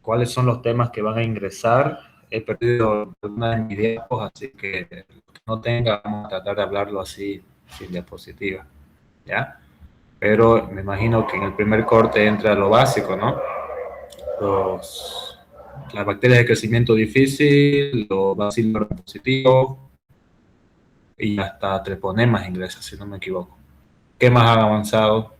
cuáles son los temas que van a ingresar. He perdido algunas de mis diapos, así que no tenga, vamos a tratar de hablarlo así, sin diapositiva, ¿ya? Pero me imagino que en el primer corte entra lo básico, ¿no? Las bacterias de crecimiento difícil, los bacilos positivos y hasta treponemas ingresa, si no me equivoco. ¿Qué más ha avanzado?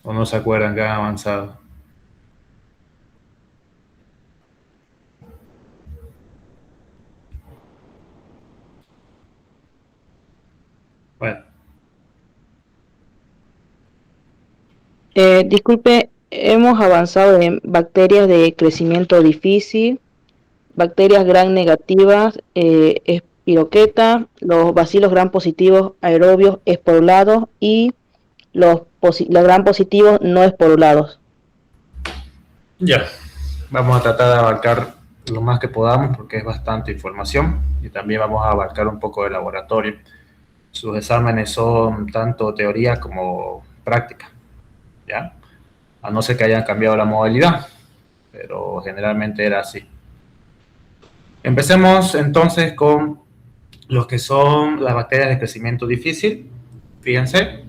¿O no se acuerdan que han avanzado? Bueno, Disculpe, hemos avanzado en bacterias de crecimiento difícil, bacterias gram negativas, espiroqueta, los bacilos gram positivos aerobios esporulados y los gram positivos no esporulados. ya. Vamos a tratar de abarcar lo más que podamos porque es bastante información y también vamos a abarcar un poco de laboratorio. Sus exámenes son tanto teoría como práctica, ¿ya? A no ser que hayan cambiado la modalidad, pero generalmente era así. Empecemos entonces con los que son las bacterias de crecimiento difícil. Fíjense,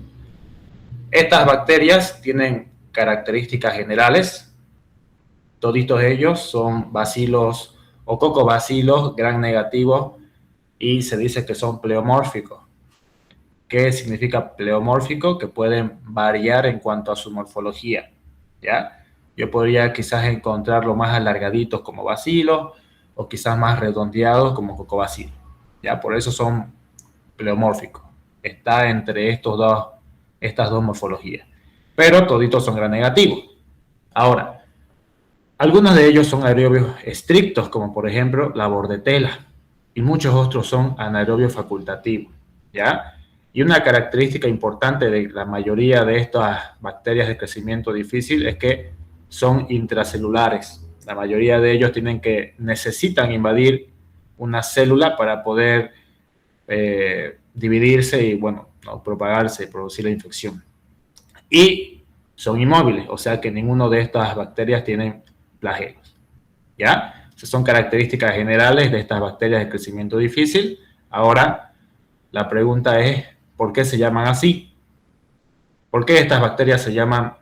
estas bacterias tienen características generales. Toditos ellos son bacilos o cocobacilos gram negativos y se dice que son pleomórficos. ¿Qué significa pleomórfico? Que pueden variar en cuanto a su morfología, ¿ya? Yo podría quizás encontrarlo más alargaditos como bacilos o quizás más redondeados como cocobacilos, ¿ya? Por eso son pleomórficos. Está entre estas dos morfologías. Pero toditos son gram negativos. Ahora, algunos de ellos son aerobios estrictos, como por ejemplo la bordetela, y muchos otros son anaerobios facultativos, ¿ya? Y una característica importante de la mayoría de estas bacterias de crecimiento difícil es que son intracelulares. La mayoría de ellos necesitan invadir una célula para poder dividirse y, bueno, no, propagarse y producir la infección. Y son inmóviles, o sea que ninguno de estas bacterias tienen flagelos, ¿ya? Esas son características generales de estas bacterias de crecimiento difícil. Ahora, la pregunta es, ¿por qué se llaman así? ¿Por qué estas bacterias se llaman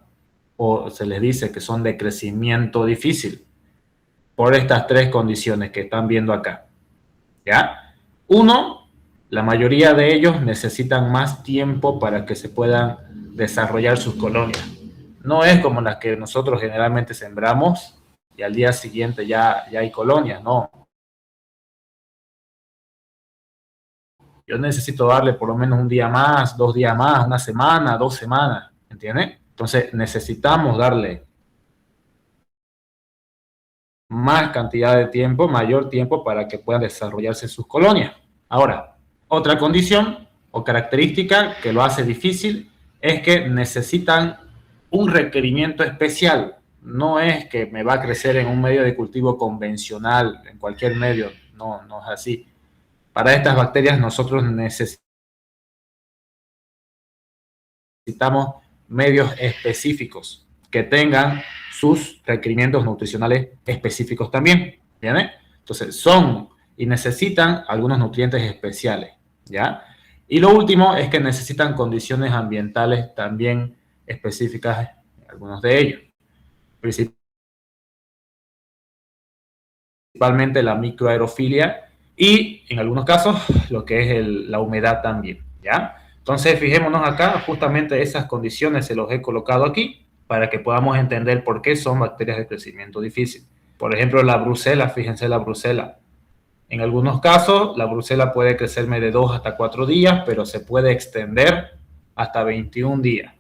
o se les dice que son de crecimiento difícil? Por estas tres condiciones que están viendo acá, ¿ya? Uno, la mayoría de ellos necesitan más tiempo para que se puedan desarrollar sus colonias. No es como las que nosotros generalmente sembramos y al día siguiente ya hay colonias, no. Yo necesito darle por lo menos un día más, 2 días más, una semana, 2 semanas, ¿entiendes? Entonces necesitamos darle más cantidad de tiempo, mayor tiempo para que puedan desarrollarse sus colonias. Ahora, otra condición o característica que lo hace difícil es que necesitan un requerimiento especial. No es que me va a crecer en un medio de cultivo convencional, en cualquier medio, no, no es así. Para estas bacterias nosotros necesitamos medios específicos que tengan sus requerimientos nutricionales específicos también, ¿bien? Entonces son y necesitan algunos nutrientes especiales, ¿ya? Y lo último es que necesitan condiciones ambientales también específicas, algunos de ellos, principalmente la microaerofilia y en algunos casos lo que es la humedad también, ¿ya? Entonces fijémonos acá, justamente esas condiciones se los he colocado aquí para que podamos entender por qué son bacterias de crecimiento difícil. Por ejemplo, la brucela, fíjense la brucela. En algunos casos, la brucela puede crecerme de 2 hasta 4 días, pero se puede extender hasta 21 días.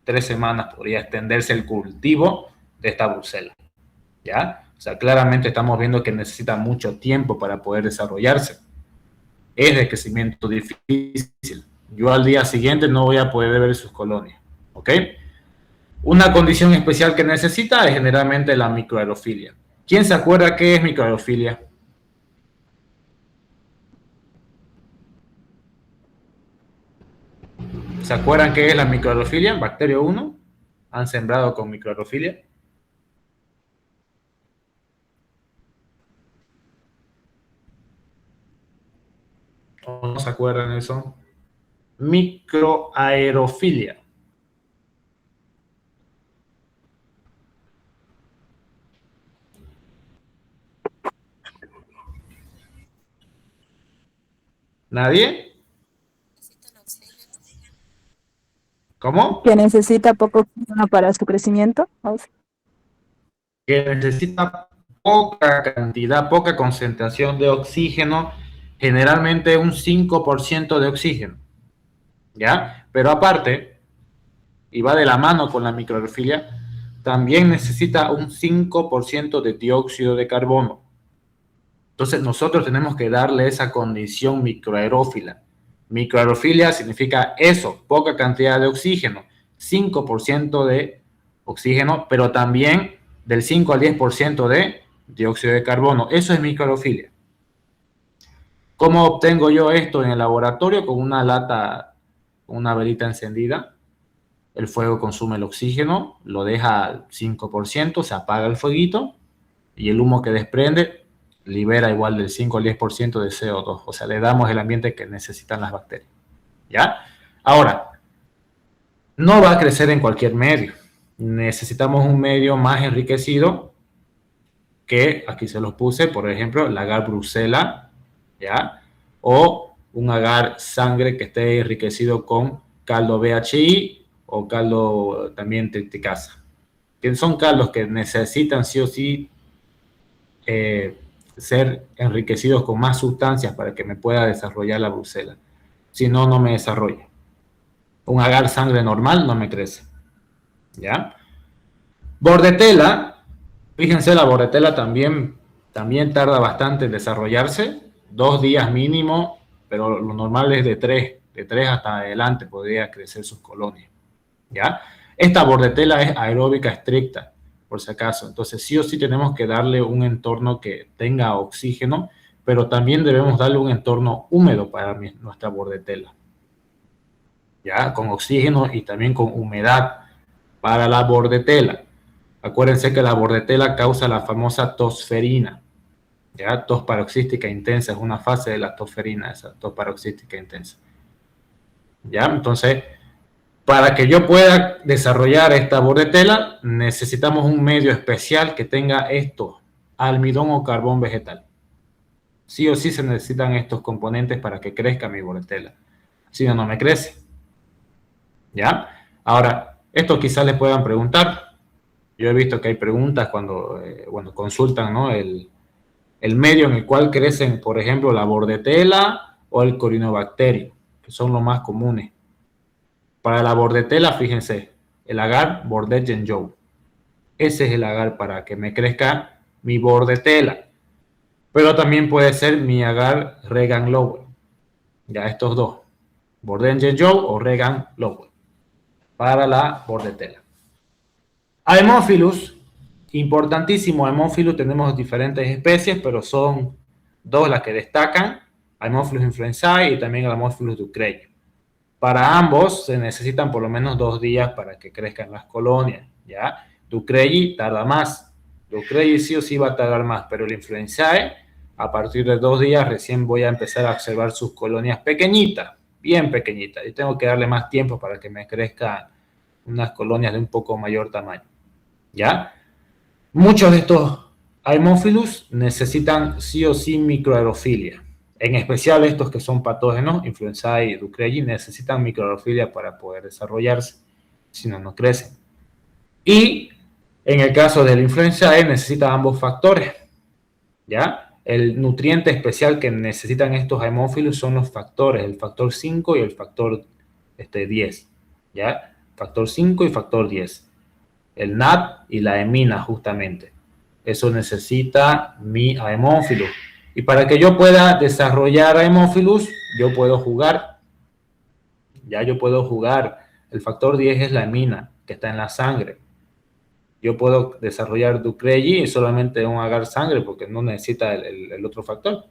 3 semanas podría extenderse el cultivo de esta brucela, ¿ya? O sea, claramente estamos viendo que necesita mucho tiempo para poder desarrollarse. Es de crecimiento difícil. Yo al día siguiente no voy a poder ver sus colonias, ¿ok? Una condición especial que necesita es generalmente la microaerofilia. ¿Quién se acuerda qué es microaerofilia? ¿Se acuerdan qué es la microaerofilia? Bacterio 1. ¿Han sembrado con microaerofilia? ¿O no se acuerdan de eso? Microaerofilia. ¿Nadie? ¿Cómo? Que necesita poco oxígeno para su crecimiento. Que necesita poca cantidad, poca concentración de oxígeno, generalmente un 5% de oxígeno, ¿ya? Pero aparte, y va de la mano con la microaerofilia, también necesita un 5% de dióxido de carbono. Entonces nosotros tenemos que darle esa condición microaerófila. Microaerofilia significa eso, poca cantidad de oxígeno, 5% de oxígeno, pero también del 5 al 10% de dióxido de carbono. Eso es microaerofilia. ¿Cómo obtengo yo esto en el laboratorio? Con una lata, una velita encendida. El fuego consume el oxígeno, lo deja al 5%, se apaga el fueguito y el humo que desprende libera igual del 5 al 10% de CO2. O sea, le damos el ambiente que necesitan las bacterias. ¿Ya? Ahora, no va a crecer en cualquier medio. Necesitamos un medio más enriquecido que, aquí se los puse, por ejemplo, el agar Brucella, ¿ya? O un agar sangre que esté enriquecido con caldo BHI o caldo también triticasa. Que son caldos que necesitan sí o sí ser enriquecidos con más sustancias para que me pueda desarrollar la Brucella. Si no, no me desarrolla. Un agar sangre normal no me crece. ¿Ya? Bordetella, fíjense, la bordetella también tarda bastante en desarrollarse, 2 días mínimo, pero lo normal es de 3 hasta adelante podría crecer sus colonias. ¿Ya? Esta bordetella es aeróbica estricta, por si acaso. Entonces, sí o sí tenemos que darle un entorno que tenga oxígeno, pero también debemos darle un entorno húmedo para nuestra bordetella. ¿Ya? Con oxígeno y también con humedad para la bordetella. Acuérdense que la bordetella causa la famosa tosferina. ¿Ya? Tos paroxística intensa es una fase de la tosferina, esa tos paroxística intensa. ¿Ya? Entonces, para que yo pueda desarrollar esta bordetella, necesitamos un medio especial que tenga esto, almidón o carbón vegetal. Sí o sí se necesitan estos componentes para que crezca mi bordetella. Si no, no me crece. ¿Ya? Ahora, esto quizás les puedan preguntar. Yo he visto que hay preguntas cuando consultan, ¿no? el medio en el cual crecen, por ejemplo, la bordetella o el corinobacterio, que son los más comunes. Para la bordetella, fíjense, el agar Bordet-Genjow. Ese es el agar para que me crezca mi bordetella. Pero también puede ser mi agar Regan-Lowell. Ya estos dos, Bordet-Genjow o Regan-Lowell, para la bordetella. Haemophilus, importantísimo Haemophilus, tenemos diferentes especies, pero son dos las que destacan, Haemophilus influenzae y también el Haemophilus ducreyi. Para ambos se necesitan por lo menos 2 días para que crezcan las colonias, ¿ya? Ducreyi tarda más, Ducreyi sí o sí va a tardar más, pero el influenzae, a partir de 2 días recién voy a empezar a observar sus colonias pequeñitas, bien pequeñitas, y tengo que darle más tiempo para que me crezcan unas colonias de un poco mayor tamaño. ¿Ya? Muchos de estos Haemophilus necesitan sí o sí microaerofilia. En especial estos que son patógenos, influenzae y ducreyi, necesitan microaerofilia para poder desarrollarse. Si no, no crecen. Y en el caso del influenzae necesita ambos factores. ¿Ya? El nutriente especial que necesitan estos Haemophilus son los factores, el factor 5 y el factor 10. ¿Ya? Factor 5 y factor 10. El NAD y la hemina, justamente. Eso necesita mi Haemophilus. Y para que yo pueda desarrollar Haemophilus, yo puedo jugar. Ya yo puedo jugar. El factor 10 es la hemina, que está en la sangre. Yo puedo desarrollar Ducreyi y solamente un agar sangre, porque no necesita el otro factor.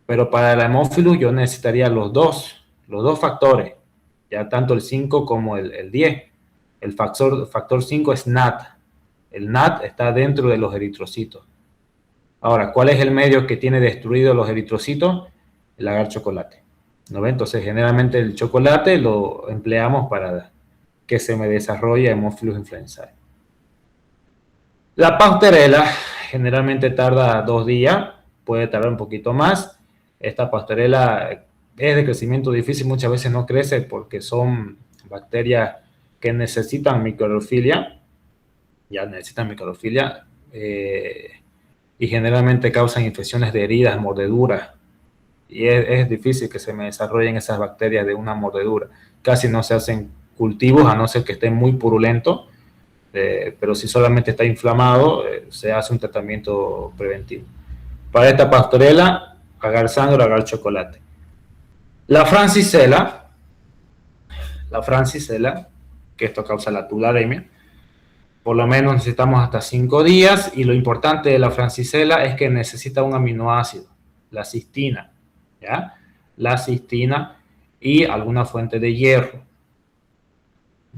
Pero para el Haemophilus yo necesitaría los dos factores. ya tanto el 5 como el 10. El factor 5 es NAT. El NAT está dentro de los eritrocitos. Ahora, ¿cuál es el medio que tiene destruidos los eritrocitos? El agar chocolate. ¿No ve? Entonces, generalmente el chocolate lo empleamos para que se me desarrolle Haemophilus influenzae. La pasteurela generalmente tarda 2 días, puede tardar un poquito más. Esta pasteurela es de crecimiento difícil, muchas veces no crece porque son bacterias que necesitan microfilia, y generalmente causan infecciones de heridas, mordeduras, y es difícil que se me desarrollen esas bacterias de una mordedura. Casi no se hacen cultivos a no ser que estén muy purulentos, pero si solamente está inflamado, se hace un tratamiento preventivo. Para esta pasteurela, agar sangre o agar chocolate. La francisella, que esto causa la tularemia, por lo menos necesitamos hasta 5 días, y lo importante de la francisella es que necesita un aminoácido, la cistina, ¿ya? La cistina y alguna fuente de hierro.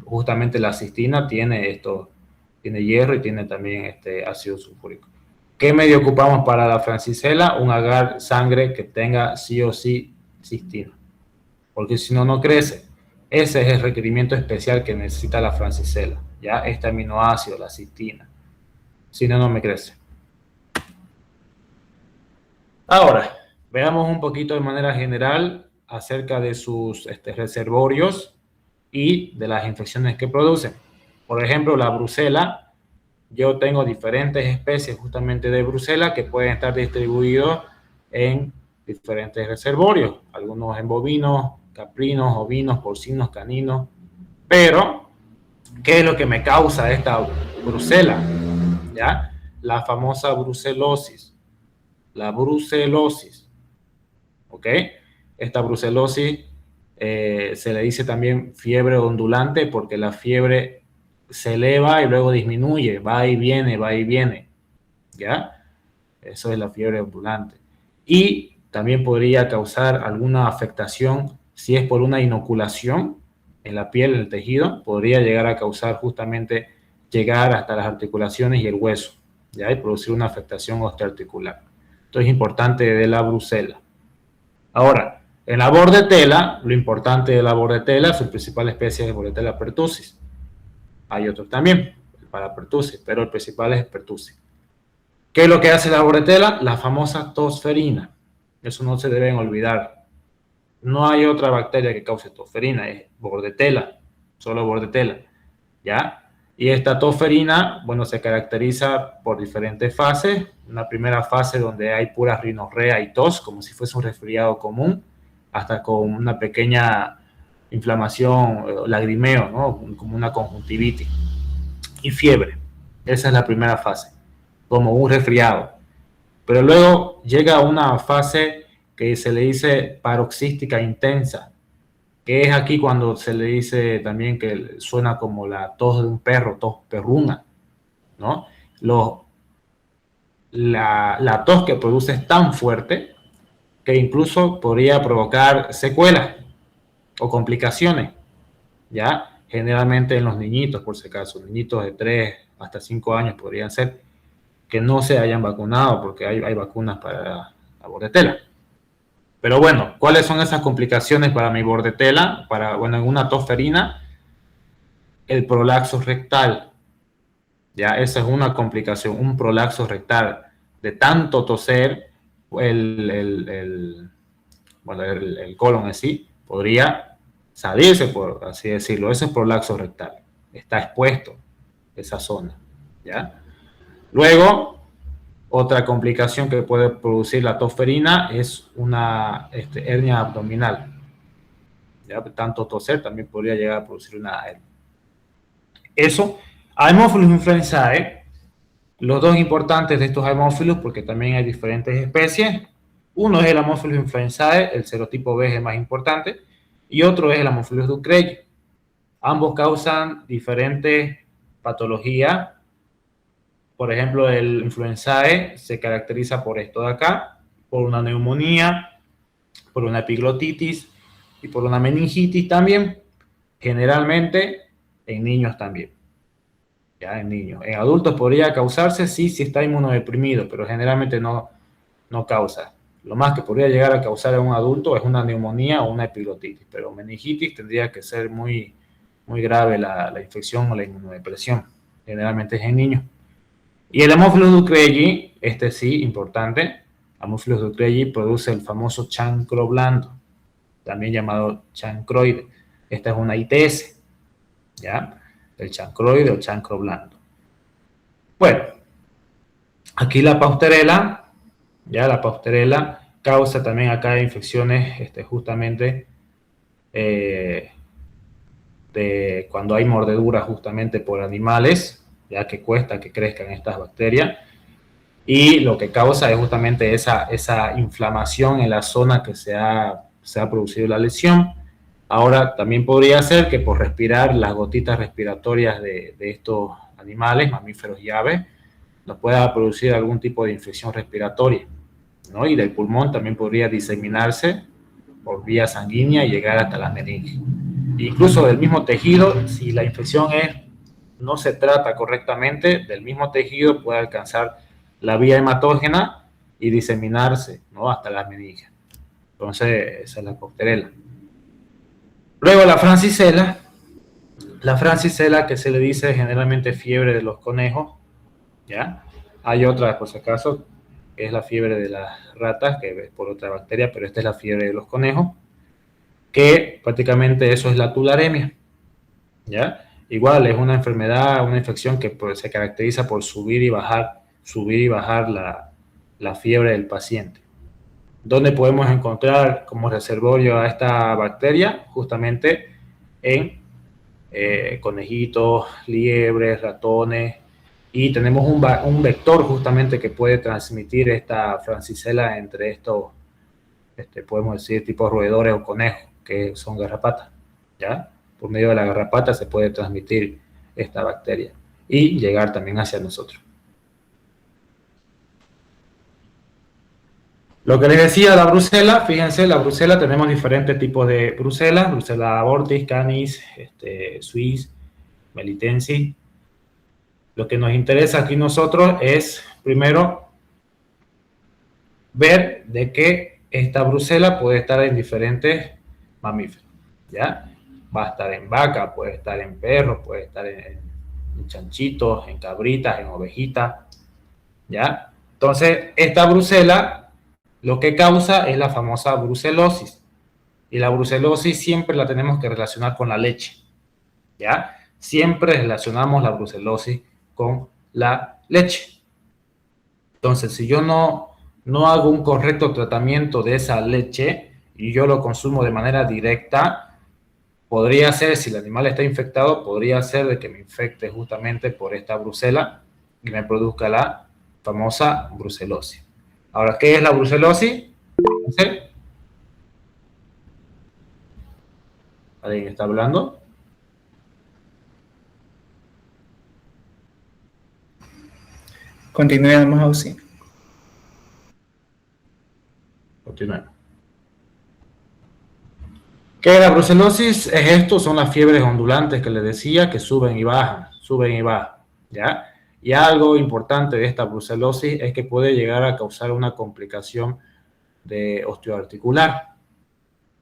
Justamente la cistina tiene hierro y tiene también ácido sulfúrico. ¿Qué medio ocupamos para la francisella? Un agar sangre que tenga sí o sí cistina, porque si no, no crece. Ese es el requerimiento especial que necesita la francisella, ya este aminoácido, la cistina. Si no, no me crece. Ahora, veamos un poquito de manera general acerca de sus reservorios y de las infecciones que producen. Por ejemplo, la brucela. Yo tengo diferentes especies justamente de brucela que pueden estar distribuidos en diferentes reservorios, algunos en bovinos, caprinos, ovinos, porcinos, caninos. Pero, ¿qué es lo que me causa esta brucela? ¿Ya? La famosa brucelosis. La brucelosis. ¿Ok? Esta brucelosis se le dice también fiebre ondulante porque la fiebre se eleva y luego disminuye, va y viene, ¿ya? Eso es la fiebre ondulante. Y también podría causar alguna afectación si es por una inoculación en la piel, en el tejido, podría llegar a causar justamente llegar hasta las articulaciones y el hueso, ¿ya? Y producir una afectación osteoarticular. Esto es importante de la brucela. Ahora, en la bordetela, lo importante de la bordetela, su principal especie es Bordetella pertussis. Hay otros también, para pertussis, pero el principal es pertussis. ¿Qué es lo que hace la bordetela? La famosa tosferina. Eso no se deben olvidar. No hay otra bacteria que cause tosferina, es bordetela, solo bordetela, ¿ya? Y esta tosferina, bueno, se caracteriza por diferentes fases. Una primera fase donde hay pura rinorrea y tos, como si fuese un resfriado común, hasta con una pequeña inflamación, lagrimeo, ¿no? Como una conjuntivitis, y fiebre. Esa es la primera fase, como un resfriado. Pero luego llega una fase que se le dice paroxística intensa, que es aquí cuando se le dice también que suena como la tos de un perro, tos perruna, ¿no? La tos que produce es tan fuerte que incluso podría provocar secuelas o complicaciones, ¿ya? Generalmente en los niñitos, por si acaso, niñitos de 3 hasta 5 años podrían ser que no se hayan vacunado, porque hay vacunas para la bordetela. Pero bueno, ¿cuáles son esas complicaciones para mi bordetela? En una tosferina, el prolaxo rectal, ¿ya? Esa es una complicación, un prolaxo rectal. De tanto toser, el colon en sí podría salirse, por así decirlo. Ese es prolaxo rectal. Está expuesto esa zona, ¿ya? Luego, otra complicación que puede producir la tosferina es una hernia abdominal. ¿Ya? Tanto toser también podría llegar a producir una hernia. Eso, Haemophilus influenzae, los dos importantes de estos Haemophilus, porque también hay diferentes especies. Uno es el Haemophilus influenzae, el serotipo B es el más importante, y otro es el Haemophilus ducreyi. Ambos causan diferentes patologías. Por ejemplo, el influenzae se caracteriza por esto de acá, por una neumonía, por una epiglotitis y por una meningitis también. Generalmente en niños también. Ya, en niños. En adultos podría causarse, sí, si está inmunodeprimido, pero generalmente no causa. Lo más que podría llegar a causar en un adulto es una neumonía o una epiglotitis, pero meningitis tendría que ser muy, muy grave la infección o la inmunodepresión. Generalmente es en niños. Y el Haemophilus ducreyi, este sí, importante, Haemophilus ducreyi produce el famoso chancro blando, también llamado chancroide. Esta es una ITS, ¿ya? El chancroide o chancro blando. Bueno, aquí la pausterela, ya la pausterela causa también acá infecciones justamente de cuando hay mordeduras justamente por animales, ya que cuesta que crezcan estas bacterias, y lo que causa es justamente esa inflamación en la zona que se ha producido la lesión. Ahora, también podría ser que por respirar las gotitas respiratorias de estos animales, mamíferos y aves, nos pueda producir algún tipo de infección respiratoria, ¿no? Y del pulmón también podría diseminarse por vía sanguínea y llegar hasta las meninges. Incluso del mismo tejido, si la infección no se trata correctamente, del mismo tejido puede alcanzar la vía hematógena y diseminarse, ¿no? Hasta las meninges. Entonces, esa es la pausterela. Luego la francisela que se le dice generalmente fiebre de los conejos, ¿ya? Hay otra, por si acaso, que es la fiebre de las ratas, que es por otra bacteria, pero esta es la fiebre de los conejos, que prácticamente eso es la tularemia, ¿ya? Igual es una enfermedad, una infección que pues, se caracteriza por subir y bajar la fiebre del paciente. ¿Dónde podemos encontrar como reservorio a esta bacteria? Justamente en conejitos, liebres, ratones, y tenemos un vector justamente que puede transmitir esta francisela entre estos, podemos decir, tipos roedores o conejos, que son garrapatas, ¿ya? Por medio de la garrapata se puede transmitir esta bacteria y llegar también hacia nosotros. Lo que les decía, la brucela, fíjense, la brucela tenemos diferentes tipos de brucela, brucela abortis, canis, suis, melitensis. Lo que nos interesa aquí nosotros es, primero, ver de que esta brucela puede estar en diferentes mamíferos, ¿ya? Va a estar en vaca, puede estar en perro, puede estar en chanchitos, en cabritas, en ovejitas, ¿ya? Entonces, esta brucela lo que causa es la famosa brucelosis. Y la brucelosis siempre la tenemos que relacionar con la leche, ¿ya? Siempre relacionamos la brucelosis con la leche. Entonces, si yo no hago un correcto tratamiento de esa leche y yo lo consumo de manera directa, podría ser, si el animal está infectado, podría ser de que me infecte justamente por esta brucela y me produzca la famosa brucelosis. Ahora, ¿qué es la brucelosis? ¿Alguien está hablando? Continuemos, Ausi. Continuemos. ¿Qué es la brucelosis? Es esto, son las fiebres ondulantes que les decía, que suben y bajan, ¿ya? Y algo importante de esta brucelosis es que puede llegar a causar una complicación de osteoarticular,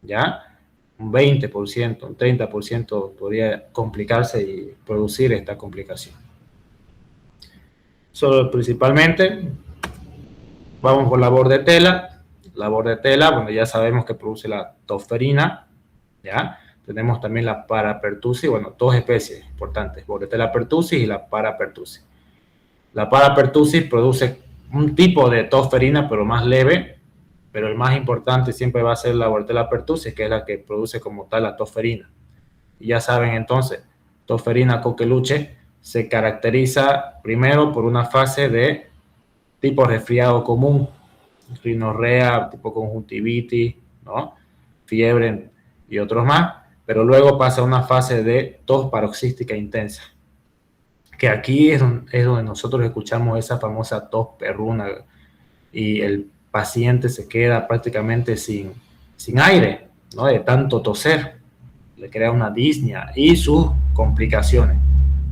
¿ya? Un 20%, un 30% podría complicarse y producir esta complicación. Solo principalmente, vamos por la bordetela. La bordetela, bueno, ya sabemos que produce la tosferina, ¿ya? Tenemos también la parapertussis, bueno, dos especies importantes, bordetela pertussis y la parapertussis. La parapertussis produce un tipo de tosferina, pero más leve, pero el más importante siempre va a ser la bordetela pertussis, que es la que produce como tal la tosferina. Y ya saben entonces, tosferina coqueluche se caracteriza primero por una fase de tipo resfriado común, rinorrea, tipo conjuntivitis, ¿no? Fiebre y otros más, pero luego pasa a una fase de tos paroxística intensa, que aquí es donde nosotros escuchamos esa famosa tos perruna y el paciente se queda prácticamente sin aire, ¿no? De tanto toser, le crea una disnea y sus complicaciones,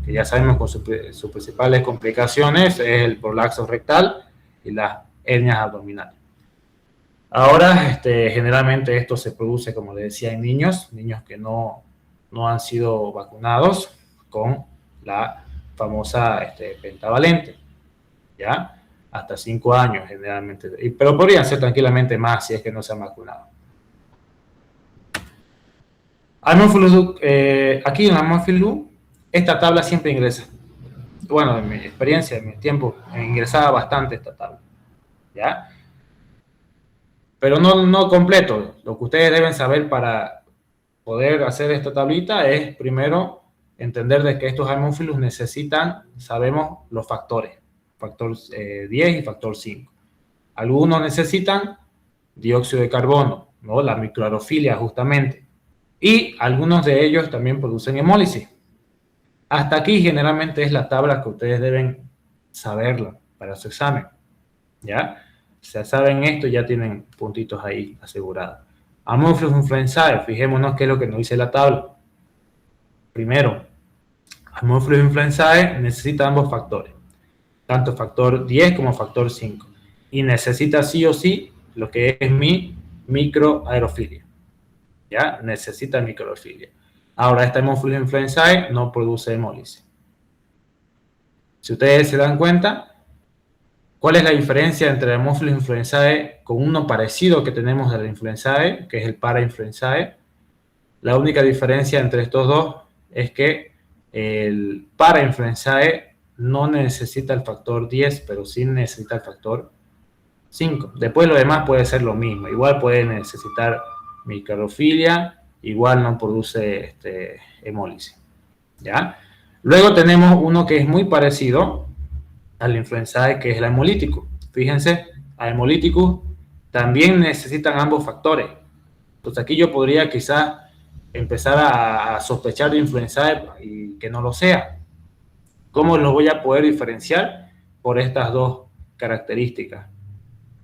que ya sabemos con sus principales complicaciones es el prolapso rectal y las hernias abdominales. Ahora, generalmente esto se produce, como les decía, en niños que no han sido vacunados con la famosa pentavalente, ¿ya? Hasta 5 años generalmente, pero podrían ser tranquilamente más si es que no se han vacunado. Aquí en Haemophilus, esta tabla siempre ingresa. Bueno, en mi experiencia, en mi tiempo, ingresaba bastante esta tabla, ¿ya? Pero no completo. Lo que ustedes deben saber para poder hacer esta tablita es primero entender de que estos Haemophilus necesitan, sabemos, los factores, factor 10 y factor 5. Algunos necesitan dióxido de carbono, ¿no? La microaerofilia justamente. Y algunos de ellos también producen hemólisis. Hasta aquí generalmente es la tabla que ustedes deben saberla para su examen, ¿ya? Si saben esto, ya tienen puntitos ahí asegurados. Haemophilus influenzae, fijémonos qué es lo que nos dice la tabla. Primero, Haemophilus influenzae necesita ambos factores, tanto factor 10 como factor 5. Y necesita sí o sí lo que es mi microaerofilia. ¿Ya? Necesita microaerofilia. Ahora, esta Haemophilus influenzae no produce hemólisis. Si ustedes se dan cuenta, ¿cuál es la diferencia entre la Haemophilus influenzae con uno parecido que tenemos de la influenzae, que es el parainfluenzae? La única diferencia entre estos dos es que el parainfluenzae no necesita el factor 10, pero sí necesita el factor 5. Después lo demás puede ser lo mismo. Igual puede necesitar microaerofilia, igual no produce hemólisis, ¿ya? Luego tenemos uno que es muy parecido al influenzae, que es el hemolítico. Fíjense, a hemolíticos también necesitan ambos factores. Entonces aquí yo podría quizás empezar a sospechar de influenzae y que no lo sea. ¿Cómo lo voy a poder diferenciar? Por estas dos características.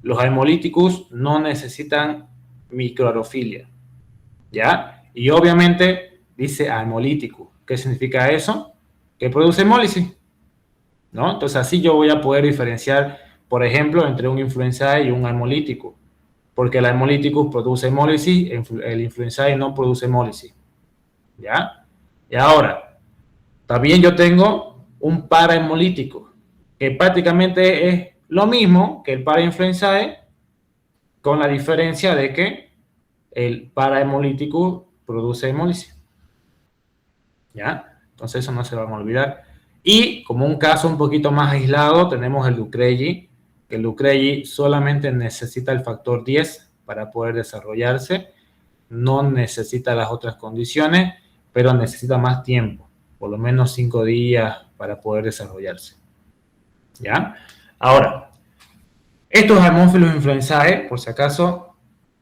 Los hemolíticos no necesitan microaerofilia, ¿ya? Y obviamente dice hemolítico. ¿Qué significa eso? Que produce hemólisis, ¿no? Entonces así yo voy a poder diferenciar, por ejemplo, entre un influenzae y un hemolítico, porque el hemolítico produce hemólisis, el influenzae no produce hemólisis, ¿ya? Y ahora, también yo tengo un parahemolítico, que prácticamente es lo mismo que el parainfluenzae, con la diferencia de que el parahemolítico produce hemólisis, ¿ya? Entonces eso no se van a olvidar. Y como un caso un poquito más aislado, tenemos el Ducrelli, que el Ducrelli solamente necesita el factor 10 para poder desarrollarse, no necesita las otras condiciones, pero necesita más tiempo, por lo menos 5 días para poder desarrollarse, ¿ya? Ahora, estos Haemophilus influenzae, por si acaso,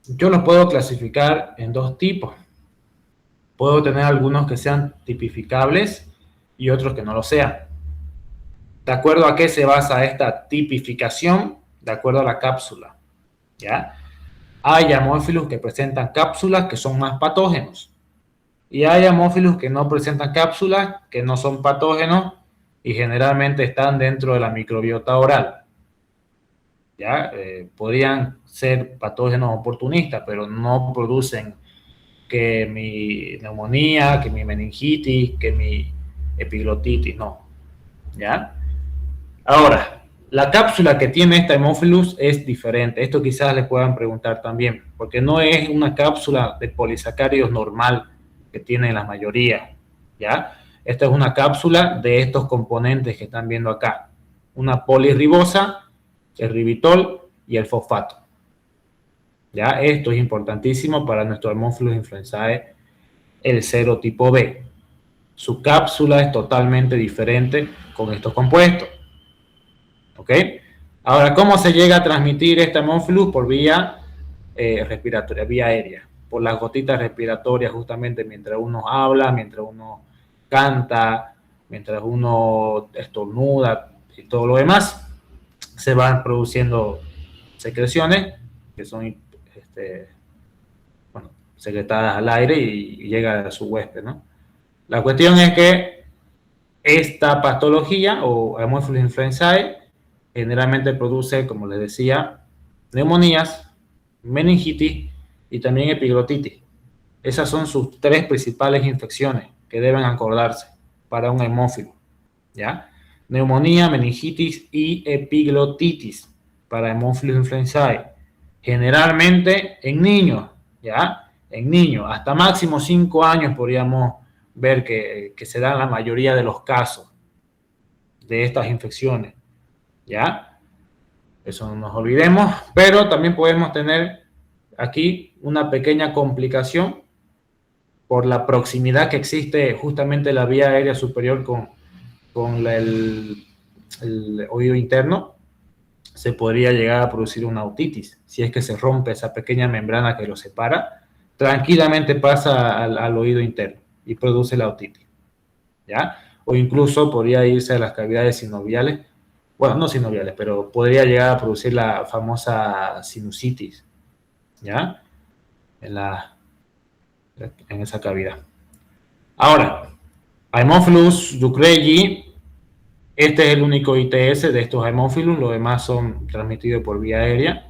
yo los puedo clasificar en dos tipos. Puedo tener algunos que sean tipificables y otros que no lo sean. ¿De acuerdo a qué se basa esta tipificación? De acuerdo a la cápsula, ¿ya? Hay Haemophilus que presentan cápsulas que son más patógenos. Y hay Haemophilus que no presentan cápsulas, que no son patógenos y generalmente están dentro de la microbiota oral. ¿Ya? Podrían ser patógenos oportunistas, pero no producen que mi neumonía, que mi meningitis, que mi epiglotitis, no. ¿Ya? Ahora, la cápsula que tiene esta Haemophilus es diferente. Esto quizás les puedan preguntar también, porque no es una cápsula de polisacáridos normal que tiene la mayoría, ¿ya? Esta es una cápsula de estos componentes que están viendo acá. Una polirribosa, el ribitol y el fosfato. ¿Ya? Esto es importantísimo para nuestro Haemophilus influenzae, el serotipo B. Su cápsula es totalmente diferente con estos compuestos. ¿Ok? Ahora, ¿cómo se llega a transmitir este Haemophilus? Por vía respiratoria, vía aérea. Por las gotitas respiratorias, justamente mientras uno habla, mientras uno canta, mientras uno estornuda y todo lo demás, se van produciendo secreciones que son secretadas al aire y llega a su huésped, ¿no? La cuestión es que esta patología o Haemophilus influenzae generalmente produce, como les decía, neumonías, meningitis y también epiglotitis. Esas son sus 3 principales infecciones que deben acordarse para un hemófilo, ¿ya? Neumonía, meningitis y epiglotitis para Haemophilus influenzae. Generalmente en niños, ¿ya? En niños, hasta máximo 5 años podríamos ver que se dan la mayoría de los casos de estas infecciones, ¿ya? Eso no nos olvidemos, pero también podemos tener aquí una pequeña complicación por la proximidad que existe justamente la vía aérea superior con el oído interno. Se podría llegar a producir una otitis, si es que se rompe esa pequeña membrana que lo separa, tranquilamente pasa al oído interno y produce la otitis, ¿ya? O incluso podría irse a las cavidades sinoviales, bueno, no sinoviales, pero podría llegar a producir la famosa sinusitis, ¿ya? En esa cavidad. Ahora, Haemophilus ducreyi, este es el único ITS de estos Haemophilus, los demás son transmitidos por vía aérea.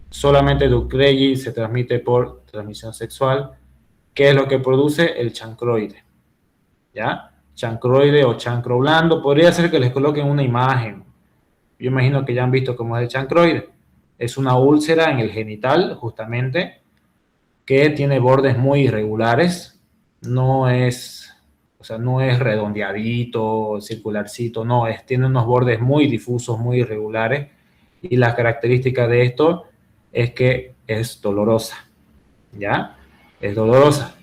Solamente ducreyi se transmite por transmisión sexual, que es lo que produce el chancroide, ¿ya? Chancroide o chancro blando. Podría ser que les coloquen una imagen. Yo imagino que ya han visto cómo es el chancroide. Es una úlcera en el genital, justamente, que tiene bordes muy irregulares. No es, o sea, no es redondeadito, circularcito, no, tiene unos bordes muy difusos, muy irregulares. Y la característica de esto es que es dolorosa, ¿ya? Es dolorosa.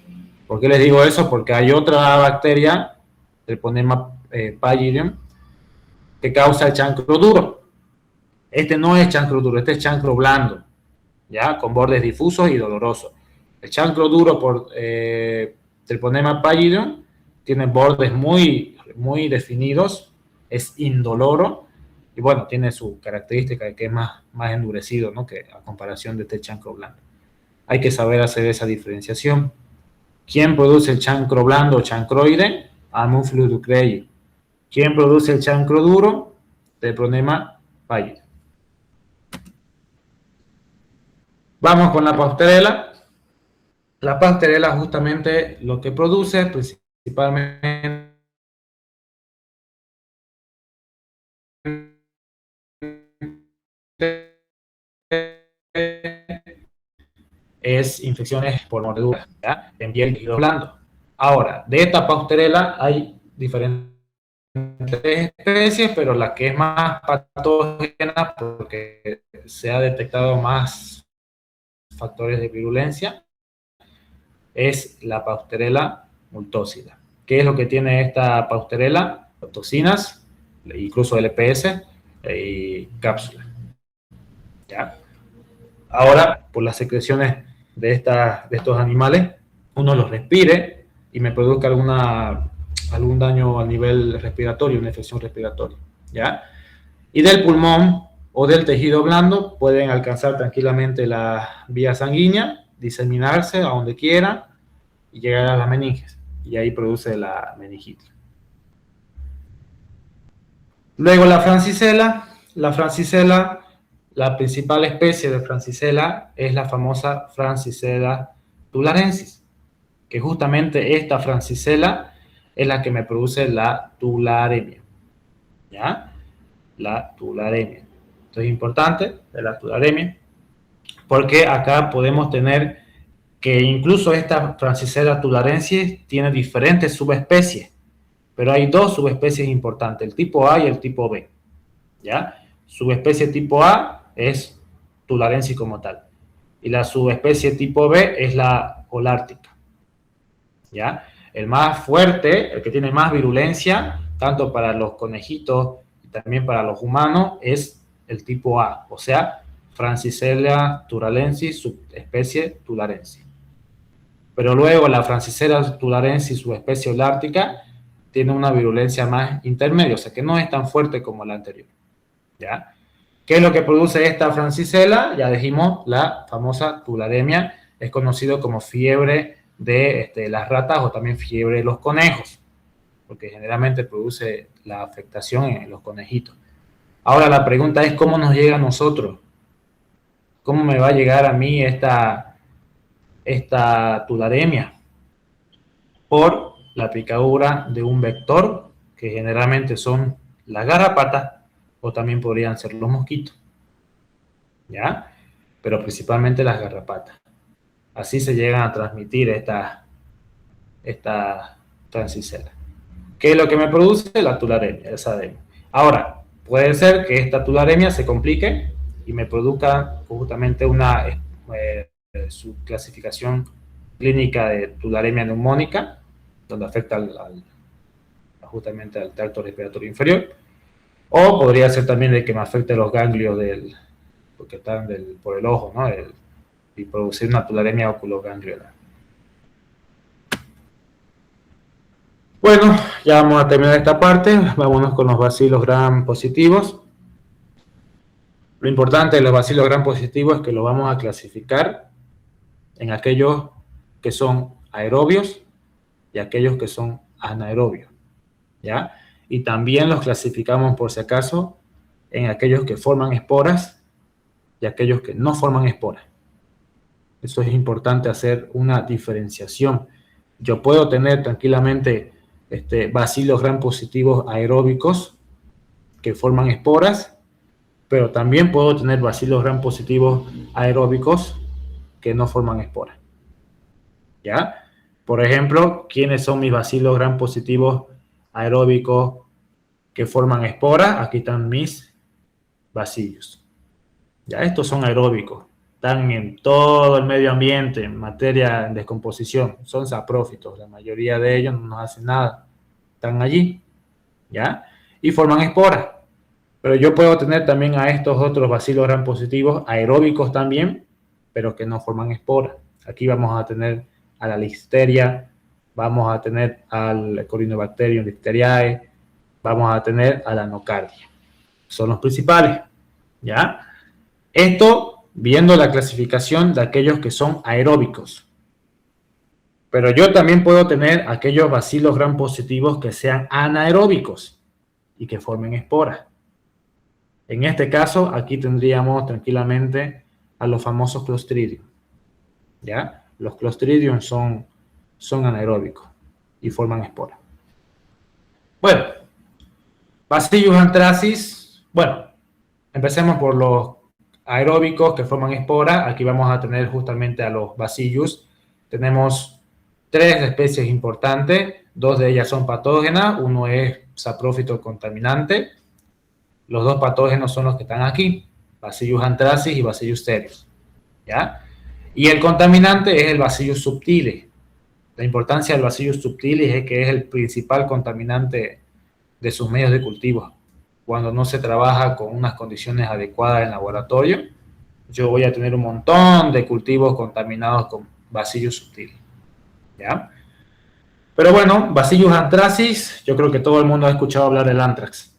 ¿Por qué les digo eso? Porque hay otra bacteria, Treponema pallidum, que causa el chancro duro. Este no es chancro duro, este es chancro blando, ¿ya? Con bordes difusos y dolorosos. El chancro duro por Treponema pallidum tiene bordes muy, muy definidos, es indoloro y bueno, tiene su característica de que es más endurecido, ¿no? Que a comparación de este chancro blando. Hay que saber hacer esa diferenciación. ¿Quién produce el chancro blando o chancroide? Haemophilus ducreyi. ¿Quién produce el chancro duro? Treponema pallidum. Vamos con la Pasteurella. La Pasteurella justamente lo que produce principalmente es infecciones por mordeduras, ¿ya? En piel y tejido blando. Ahora, de esta Pasteurella hay diferentes especies, pero la que es más patógena porque se ha detectado más factores de virulencia es la Pasteurella multócida. ¿Qué es lo que tiene esta Pasteurella? Toxinas, incluso LPS y cápsulas, ¿ya? Ahora, por las secreciones de estos animales, uno los respire y me produzca algún daño a nivel respiratorio, una infección respiratoria, ¿ya? Y del pulmón o del tejido blando pueden alcanzar tranquilamente la vía sanguínea, diseminarse a donde quiera y llegar a las meninges. Y ahí produce la meningitis. Luego la Francisella. La Francisella, la principal especie de Francisella es la famosa Francisella tularensis, que justamente esta Francisella es la que me produce la tularemia, ¿ya? La tularemia. Esto es importante, de la tularemia, porque acá podemos tener que incluso esta Francisella tularensis tiene diferentes subespecies, pero hay 2 subespecies importantes, el tipo A y el tipo B, ¿ya? Subespecie tipo A es tularensis como tal, y la subespecie tipo B es la holártica, ¿ya? El más fuerte, el que tiene más virulencia, tanto para los conejitos y también para los humanos, es el tipo A, o sea, Francisella tularensis, subespecie tularensis. Pero luego la Francisella tularensis, subespecie holártica, tiene una virulencia más intermedia, o sea que no es tan fuerte como la anterior, ¿ya? ¿Qué es lo que produce esta Francisella? Ya dijimos, la famosa tularemia, es conocido como fiebre de las ratas o también fiebre de los conejos, porque generalmente produce la afectación en los conejitos. Ahora la pregunta es, ¿cómo nos llega a nosotros? ¿Cómo me va a llegar a mí esta tularemia? Por la picadura de un vector, que generalmente son las garrapatas, o también podrían ser los mosquitos, ¿ya? Pero principalmente las garrapatas. Así se llegan a transmitir esta transicela. ¿Qué es lo que me produce? La tularemia, el sademia. Ahora, puede ser que esta tularemia se complique y me produzca justamente su clasificación clínica de tularemia neumónica, donde afecta justamente al tracto respiratorio inferior, o podría ser también de que me afecte los ganglios porque están por el ojo, ¿no? Y producir una tularemia oculoganglionar. Bueno, ya vamos a terminar esta parte. Vámonos con los bacilos gram positivos. Lo importante de los bacilos gram positivos es que los vamos a clasificar en aquellos que son aerobios y aquellos que son anaerobios, ¿ya? Y también los clasificamos, por si acaso, en aquellos que forman esporas y aquellos que no forman esporas. Eso es importante, hacer una diferenciación. Yo puedo tener tranquilamente bacilos gram positivos aeróbicos que forman esporas, pero también puedo tener bacilos gram positivos aeróbicos que no forman esporas, ¿ya? Por ejemplo, ¿quiénes son mis bacilos gram positivos aeróbicos que forman esporas? Aquí están mis bacillos. Ya, estos son aeróbicos, están en todo el medio ambiente, en materia de descomposición, son saprófitos, la mayoría de ellos no nos hacen nada, están allí, ¿ya? Y forman esporas. Pero yo puedo tener también a estos otros bacilos gram positivos aeróbicos también, pero que no forman esporas. Aquí vamos a tener a la listeria, vamos a tener al Corynebacterium listerioe, vamos a tener a la nocardia. Son los principales, ¿ya? Esto viendo la clasificación de aquellos que son aeróbicos. Pero yo también puedo tener aquellos bacilos gram positivos que sean anaeróbicos y que formen esporas. En este caso, aquí tendríamos tranquilamente a los famosos Clostridium, ¿ya? Los Clostridium son anaeróbicos y forman esporas. Bueno, Bacillus anthracis, bueno, empecemos por los aeróbicos que forman esporas. Aquí vamos a tener justamente a los Bacillus. Tenemos 3 especies importantes, 2 de ellas son patógenas, uno es saprófito contaminante. Los 2 patógenos son los que están aquí, Bacillus anthracis y Bacillus cereus, ¿ya? Y el contaminante es el Bacillus subtilis. La importancia del Bacillus subtilis es que es el principal contaminante de sus medios de cultivo. Cuando no se trabaja con unas condiciones adecuadas en laboratorio, yo voy a tener un montón de cultivos contaminados con Bacillus subtilis, ¿ya? Pero bueno, Bacillus anthracis, yo creo que todo el mundo ha escuchado hablar del anthrax,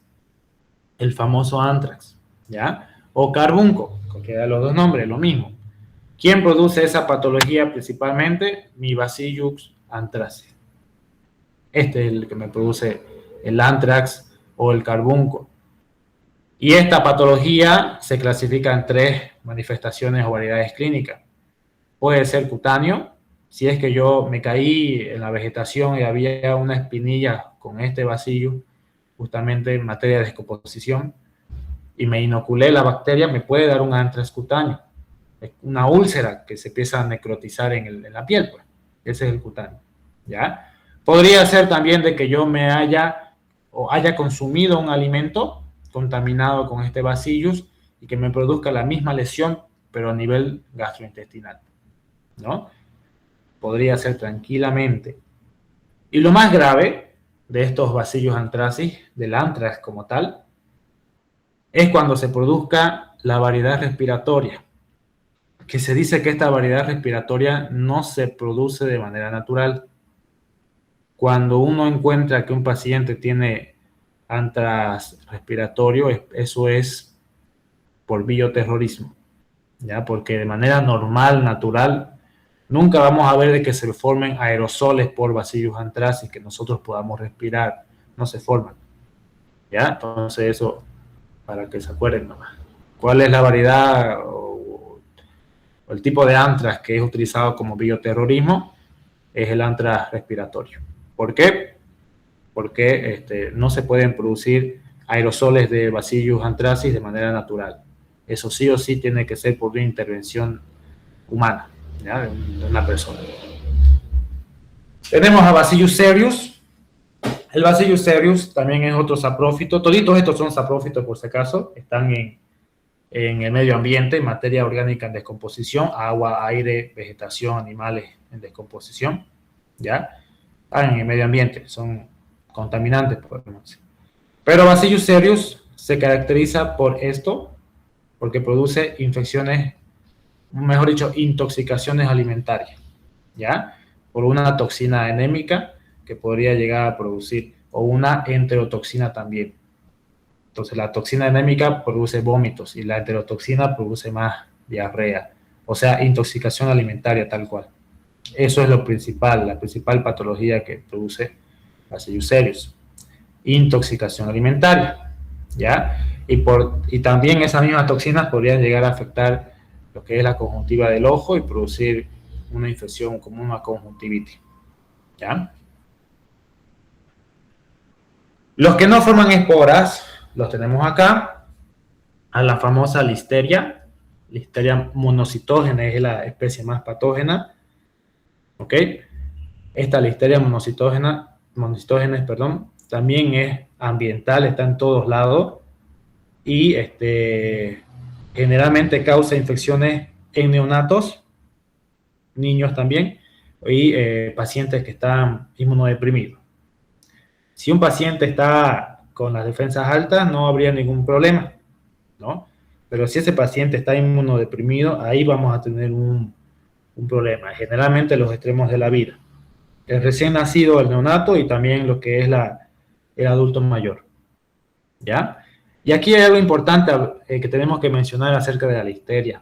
el famoso anthrax, ¿ya? O carbunco, cualquiera de los dos nombres, lo mismo. ¿Quién produce esa patología principalmente? Mi Bacillus anthracis. Este es el que me produce el anthrax o el carbunco. Y esta patología se clasifica en 3 manifestaciones o variedades clínicas. Puede ser cutáneo, si es que yo me caí en la vegetación y había una espinilla con este bacillus, justamente en materia de descomposición, y me inoculé la bacteria, me puede dar un anthrax cutáneo, una úlcera que se empieza a necrotizar en la piel, pues. Ese es el cutáneo, ¿ya? Podría ser también de que yo me haya consumido un alimento contaminado con este bacillus y que me produzca la misma lesión, pero a nivel gastrointestinal, ¿no? Podría ser tranquilamente. Y lo más grave de estos Bacillus anthracis, del anthrax como tal, es cuando se produzca la variedad respiratoria, que se dice que esta variedad respiratoria no se produce de manera natural. Cuando uno encuentra que un paciente tiene anthrax respiratorio, eso es por bioterrorismo, ¿ya? Porque de manera normal, natural, Nunca vamos a ver de que se formen aerosoles por Bacillus anthracis que nosotros podamos respirar. No se forman. ¿Ya? Entonces eso, para que se acuerden nomás. ¿Cuál es la variedad o el tipo de anthrax que es utilizado como bioterrorismo? Es el anthrax respiratorio. ¿Por qué? Porque no se pueden producir aerosoles de Bacillus anthracis de manera natural. Eso sí o sí tiene que ser por una intervención humana, ¿ya? De una persona. Tenemos a Bacillus cereus. El Bacillus cereus también es otro saprófito. Toditos estos son saprófitos, por si acaso. Están en el medio ambiente, materia orgánica en descomposición, agua, aire, vegetación, animales en descomposición, ¿ya? En el medio ambiente, son contaminantes, podemos decir. Pero Bacillus cereus se caracteriza por esto, porque produce infecciones, mejor dicho, intoxicaciones alimentarias, ¿ya? Por una toxina anémica que podría llegar a producir, o una enterotoxina también. Entonces la toxina anémica produce vómitos y la enterotoxina produce más diarrea, o sea, intoxicación alimentaria tal cual. Eso es lo principal, la principal patología que produce Bacillus cereus. Intoxicación alimentaria, ¿ya? Y también esas mismas toxinas podrían llegar a afectar lo que es la conjuntiva del ojo y producir una infección como una conjuntivitis, ¿ya? Los que no forman esporas, los tenemos acá, a la famosa listeria. Listeria monocitógena es la especie más patógena, ¿ok? Esta listeria monocitógena, perdón, también es ambiental, está en todos lados y generalmente causa infecciones en neonatos, niños también, y pacientes que están inmunodeprimidos. Si un paciente está con las defensas altas, no habría ningún problema, ¿no? Pero si ese paciente está inmunodeprimido, ahí vamos a tener un problema, generalmente los extremos de la vida. El recién nacido, el neonato, y también lo que es el adulto mayor, ¿ya? Y aquí hay algo importante que tenemos que mencionar acerca de la listeria,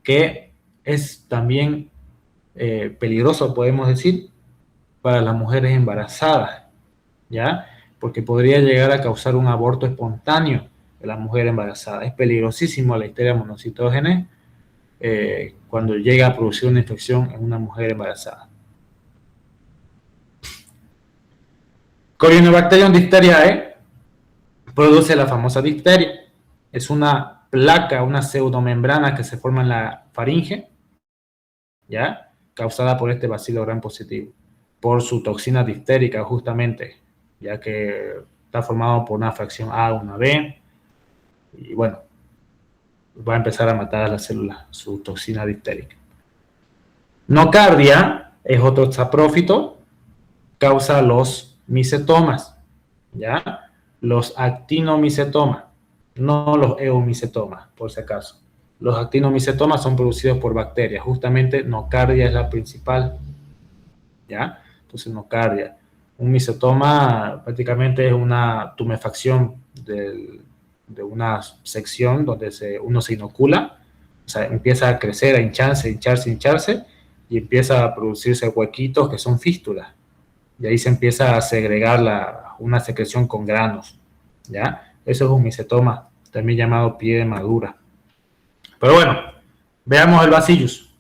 que es también peligroso, podemos decir, para las mujeres embarazadas, ¿ya? Porque podría llegar a causar un aborto espontáneo de la mujer embarazada. Es peligrosísimo la listeria monocitógena cuando llega a producir una infección en una mujer embarazada. Corynebacterium diphtheriae produce la famosa difteria. Es una placa, una pseudomembrana que se forma en la faringe, ¿ya? Causada por este bacilo gram positivo, por su toxina diftérica justamente, ya que está formado por una fracción A, una B, y bueno, va a empezar a matar a las células, su toxina diftérica. Nocardia es otro saprófito, causa los micetomas, ¿ya? Los actinomicetomas, no los eumicetomas, por si acaso. Los actinomicetomas son producidos por bacterias, justamente nocardia es la principal, ¿ya? Entonces nocardia. Un micetoma prácticamente es una tumefacción de una sección donde uno se inocula, o sea, empieza a crecer, a hincharse, y empieza a producirse huequitos que son fístulas. Y ahí se empieza a segregar una secreción con granos, ¿ya? Eso es un micetoma, también llamado pie de madura. Pero bueno, veamos el Bacillus.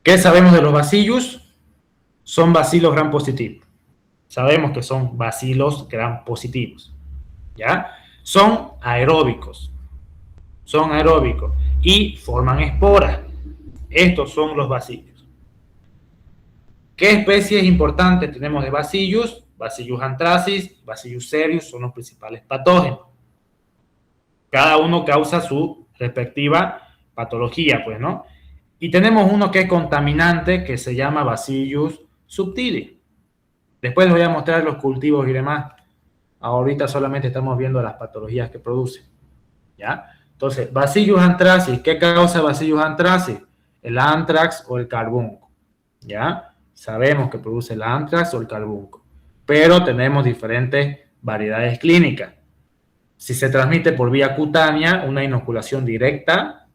¿Qué sabemos de los Bacillus? Son bacilos gram positivos. Sabemos que son bacilos gram positivos, ¿ya? Son aeróbicos y forman esporas. Estos son los Bacillus. ¿Qué especies importantes tenemos de Bacillus? Bacillus anthracis, Bacillus cereus son los principales patógenos. Cada uno causa su respectiva patología, pues, ¿no? Y tenemos uno que es contaminante, que se llama Bacillus subtilis. Después les voy a mostrar los cultivos y demás. Ahorita solamente estamos viendo las patologías que produce, ¿ya? Entonces, Bacillus anthracis, ¿qué causa Bacillus anthracis? El anthrax o el carbunco, ¿ya? Sabemos que produce el anthrax o el carbunco, pero tenemos diferentes variedades clínicas. Si se transmite por vía cutánea, una inoculación directa,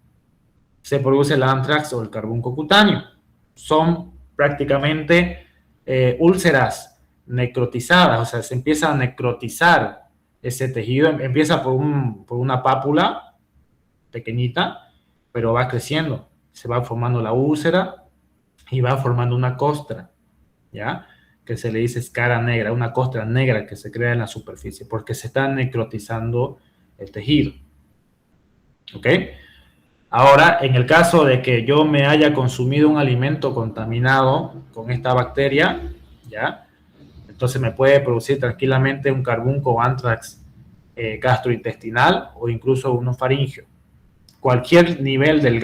se produce el anthrax o el carbunco cutáneo. Son prácticamente úlceras necrotizadas, o sea, se empieza a necrotizar ese tejido, empieza por una pápula pequeñita, pero va creciendo, se va formando la úlcera y va formando una costra, ¿ya? Que se le dice escara negra, una costra negra que se crea en la superficie, porque se está necrotizando el tejido, ¿ok? Ahora, en el caso de que yo me haya consumido un alimento contaminado con esta bacteria, ¿ya? Entonces me puede producir tranquilamente un carbunco o anthrax gastrointestinal o incluso uno faríngeo. Cualquier nivel del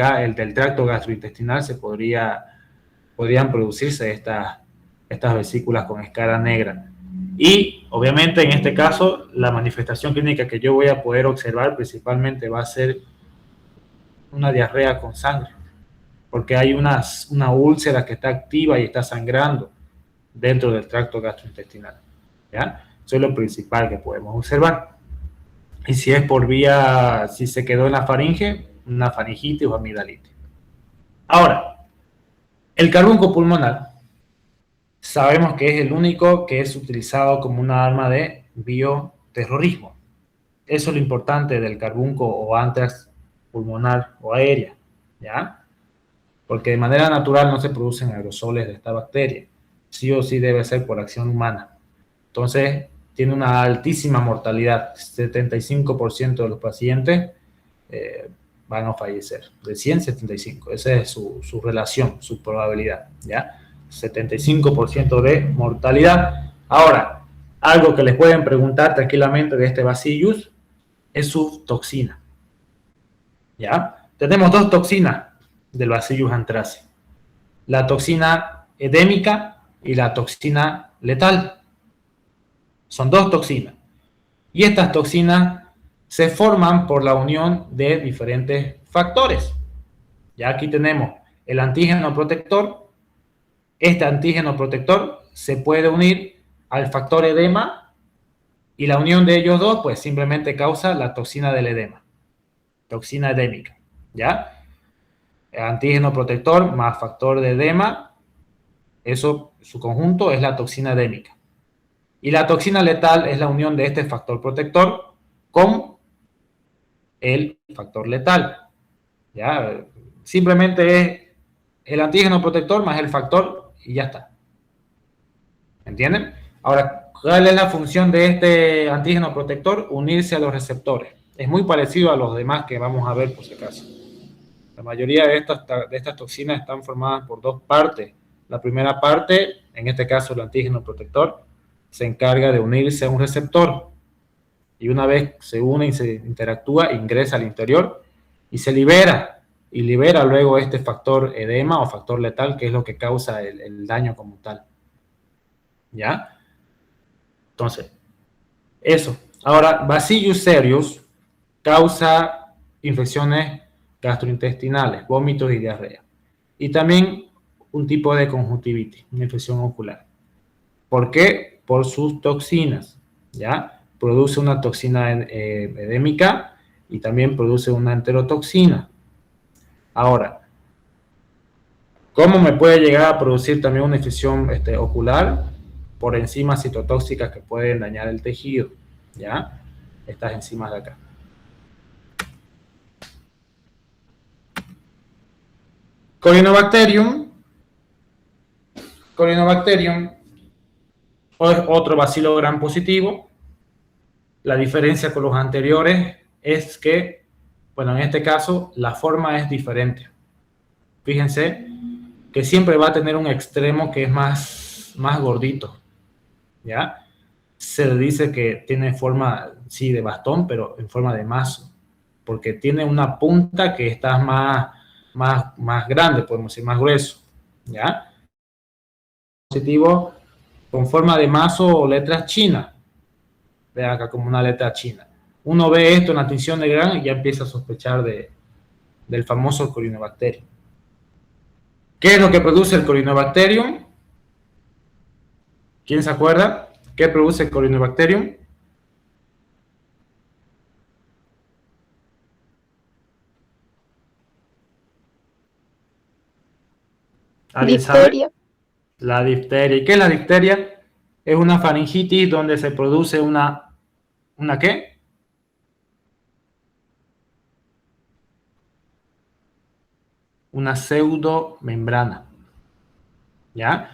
tracto gastrointestinal podrían producirse estas vesículas con escara negra. Y obviamente en este caso la manifestación clínica que yo voy a poder observar principalmente va a ser una diarrea con sangre, porque hay una úlcera que está activa y está sangrando dentro del tracto gastrointestinal, ¿ya? Eso es lo principal que podemos observar. Y si es por vía, si se quedó en la faringe, una faringitis o amigdalitis. Ahora, el carbunco pulmonar sabemos que es el único que es utilizado como una arma de bioterrorismo. Eso es lo importante del carbunco o anthrax pulmonar o aérea, ¿ya? Porque de manera natural no se producen aerosoles de esta bacteria. Sí o sí debe ser por acción humana. Entonces, tiene una altísima mortalidad. 75% de los pacientes van a fallecer. De 100, 75. Esa es su relación, su probabilidad, ¿ya? 75% de mortalidad. Ahora, algo que les pueden preguntar tranquilamente de este Bacillus es su toxina, ¿ya? Tenemos dos toxinas del Bacillus anthracis. La toxina edémica y la toxina letal. Son dos toxinas. Y estas toxinas se forman por la unión de diferentes factores. Ya aquí tenemos el antígeno protector. Este antígeno protector se puede unir al factor edema y la unión de ellos dos pues simplemente causa la toxina del edema, toxina edémica, ¿ya? El antígeno protector más factor de edema, eso, su conjunto es la toxina edémica. Y la toxina letal es la unión de este factor protector con el factor letal, ¿ya? Simplemente es el antígeno protector más el factor y ya está. ¿Entienden? Ahora, ¿cuál es la función de este antígeno protector? Unirse a los receptores. Es muy parecido a los demás que vamos a ver por si acaso. La mayoría de estas toxinas están formadas por dos partes. La primera parte, en este caso el antígeno protector, se encarga de unirse a un receptor. Y una vez se une y se interactúa, ingresa al interior y se libera. Y libera luego este factor edema o factor letal, que es lo que causa el daño como tal. ¿Ya? Entonces, eso. Ahora, Bacillus cereus causa infecciones gastrointestinales, vómitos y diarrea. Y también un tipo de conjuntivitis, una infección ocular. ¿Por qué? Por sus toxinas, ¿ya? Produce una toxina edémica y también produce una enterotoxina. Ahora, ¿cómo me puede llegar a producir también una infección ocular? Por enzimas citotóxicas que pueden dañar el tejido, ¿ya? Estas enzimas de acá. Corynebacterium es otro bacilo gram positivo. La diferencia con los anteriores es que, bueno, en este caso, la forma es diferente. Fíjense que siempre va a tener un extremo que es más gordito, ¿ya? Se le dice que tiene forma, sí, de bastón, pero en forma de mazo, porque tiene una punta que está más grande, podemos decir, más grueso, ¿ya? Positivo con forma de mazo o letras chinas. Vean acá como una letra china. Uno ve esto en la tinción de Gram y ya empieza a sospechar del famoso Corynebacterium. ¿Qué es lo que produce el Corynebacterium? ¿Quién se acuerda? ¿Qué produce el Corynebacterium? ¿Alguien sabe? Difteria. La difteria. ¿Y qué es la difteria? Es una faringitis donde se produce ¿una qué? Una pseudomembrana. ¿Ya?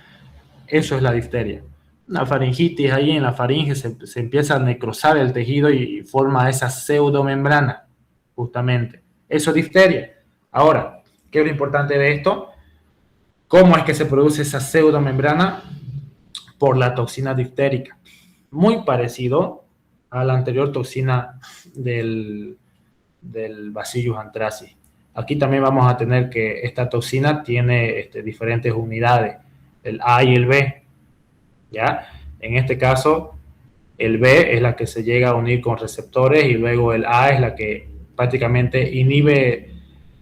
Eso es la difteria. Una faringitis, ahí en la faringe se empieza a necrosar el tejido y forma esa pseudomembrana, justamente. Eso es difteria. Ahora, ¿qué es lo importante de esto? ¿Cómo es que se produce esa pseudomembrana? Por la toxina diftérica. Muy parecido a la anterior toxina del Bacillus anthracis. Aquí también vamos a tener que esta toxina tiene diferentes unidades, el A y el B. ¿Ya? En este caso, el B es la que se llega a unir con receptores y luego el A es la que prácticamente inhibe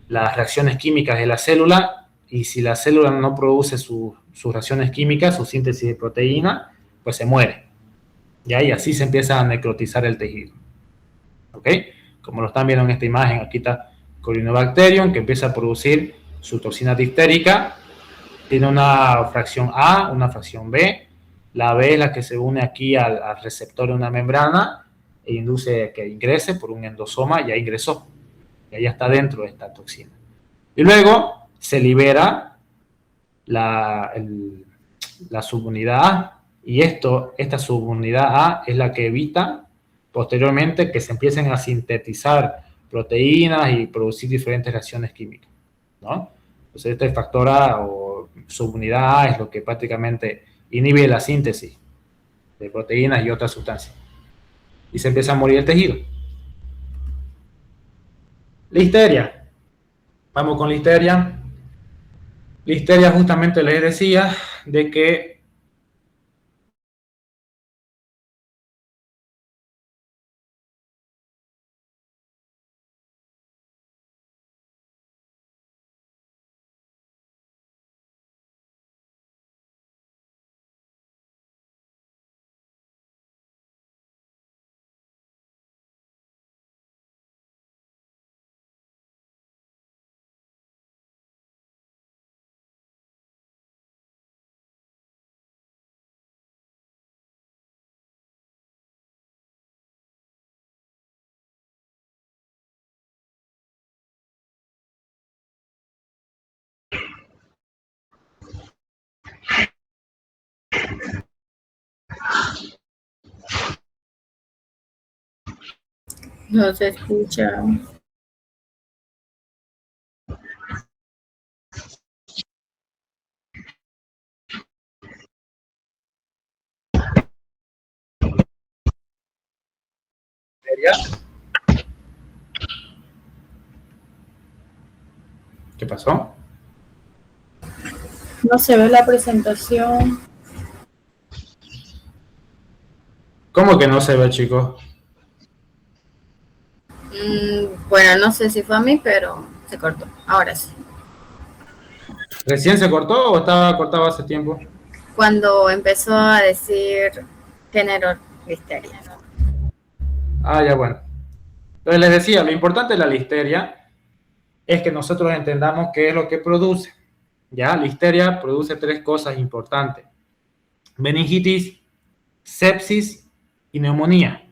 las reacciones químicas de la célula, y si la célula no produce sus reacciones químicas, su síntesis de proteína, pues se muere. ¿Ya? Y así se empieza a necrotizar el tejido. ¿Ok? Como lo están viendo en esta imagen, aquí está Corynebacterium, que empieza a producir su toxina diftérica. Tiene una fracción A, una fracción B. La B es la que se une aquí al receptor de una membrana e induce que ingrese por un endosoma. Ya ingresó, ya está dentro de esta toxina. Y luego se libera la subunidad A, y esta subunidad A es la que evita posteriormente que se empiecen a sintetizar proteínas y producir diferentes reacciones químicas, ¿no? Entonces este factor A o subunidad A es lo que prácticamente inhibe la síntesis de proteínas y otras sustancias. Y se empieza a morir el tejido. Listeria. Vamos con listeria. Listeria, justamente les decía de que No se escucha. ¿qué pasó? No se ve la presentación. ¿Cómo que no se ve, chicos? Bueno, no sé si fue a mí, pero se cortó. Ahora sí. ¿Recién se cortó o estaba cortado hace tiempo? Cuando empezó a decir género listeria. Ah, ya, bueno. Entonces les decía, lo importante de la listeria es que nosotros entendamos qué es lo que produce. ¿Ya? Listeria produce tres cosas importantes: meningitis, sepsis y neumonía.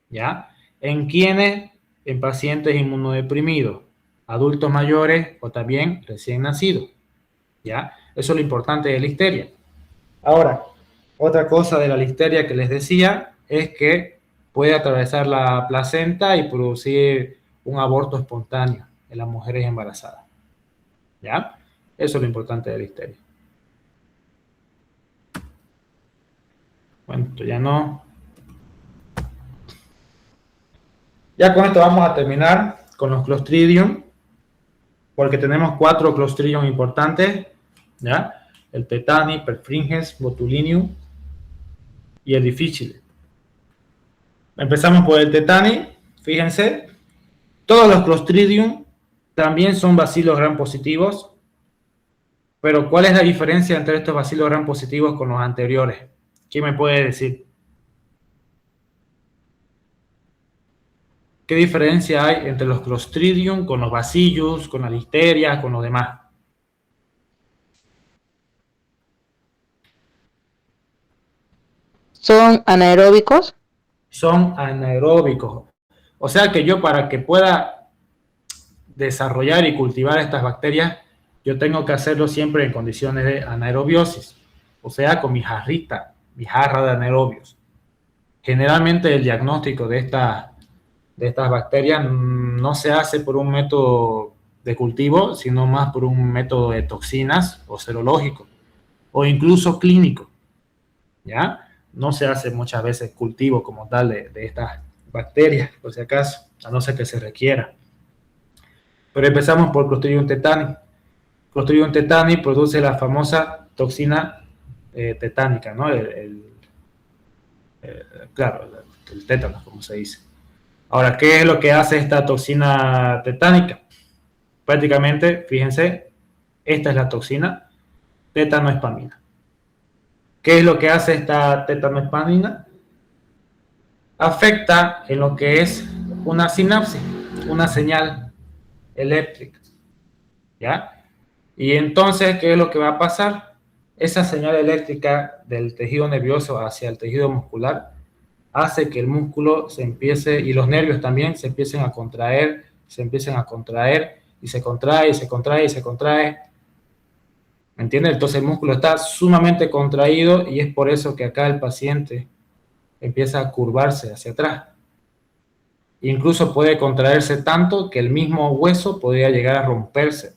¿Ya? ¿En quiénes? En pacientes inmunodeprimidos, adultos mayores o también recién nacidos. ¿Ya? Eso es lo importante de la listeria. Ahora, otra cosa de la listeria que les decía es que puede atravesar la placenta y producir un aborto espontáneo en las mujeres embarazadas. ¿Ya? Eso es lo importante de la listeria. Bueno, esto ya no. Ya con esto vamos a terminar con los Clostridium, porque tenemos 4 Clostridium importantes, ¿ya? El Tetani, Perfringens, Botulinum y el Difficile. Empezamos por el Tetani. Fíjense, todos los Clostridium también son bacilos gram positivos, pero ¿cuál es la diferencia entre estos bacilos gram positivos con los anteriores? ¿Quién me puede decir? ¿Qué diferencia hay entre los Clostridium con los Bacillus, con la Listeria, con los demás? ¿Son anaeróbicos? Son anaeróbicos. O sea que yo, para que pueda desarrollar y cultivar estas bacterias, yo tengo que hacerlo siempre en condiciones de anaerobiosis, o sea, con mi jarrita, mi jarra de anaerobios. Generalmente el diagnóstico de estas bacterias no se hace por un método de cultivo, sino más por un método de toxinas o serológico, o incluso clínico, ¿ya? No se hace muchas veces cultivo como tal de estas bacterias, por si acaso, a no ser que se requiera. Pero empezamos por Clostridium tetani. Clostridium tetani produce la famosa toxina tetánica, ¿no? Claro, el tétano, como se dice. Ahora, ¿qué es lo que hace esta toxina tetánica? Prácticamente, fíjense, esta es la toxina tétanoespamina. ¿Qué es lo que hace esta tétanoespamina? Afecta en lo que es una sinapsis, una señal eléctrica, ¿ya? Y entonces, ¿qué es lo que va a pasar? Esa señal eléctrica del tejido nervioso hacia el tejido muscular hace que el músculo se empiece, y los nervios también, se empiecen a contraer, y se contrae, y se contrae, y se contrae. ¿Me entiendes? Entonces el músculo está sumamente contraído y es por eso que acá el paciente empieza a curvarse hacia atrás. Incluso puede contraerse tanto que el mismo hueso podría llegar a romperse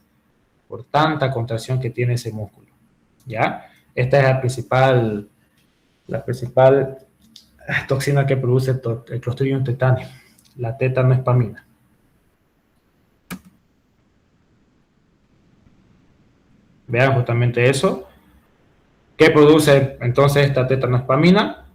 por tanta contracción que tiene ese músculo, ¿ya? Esta es la principal toxina que produce el Clostridium tetani, la tétanoespamina. Vean justamente eso. ¿Qué produce entonces esta tétanoespamina?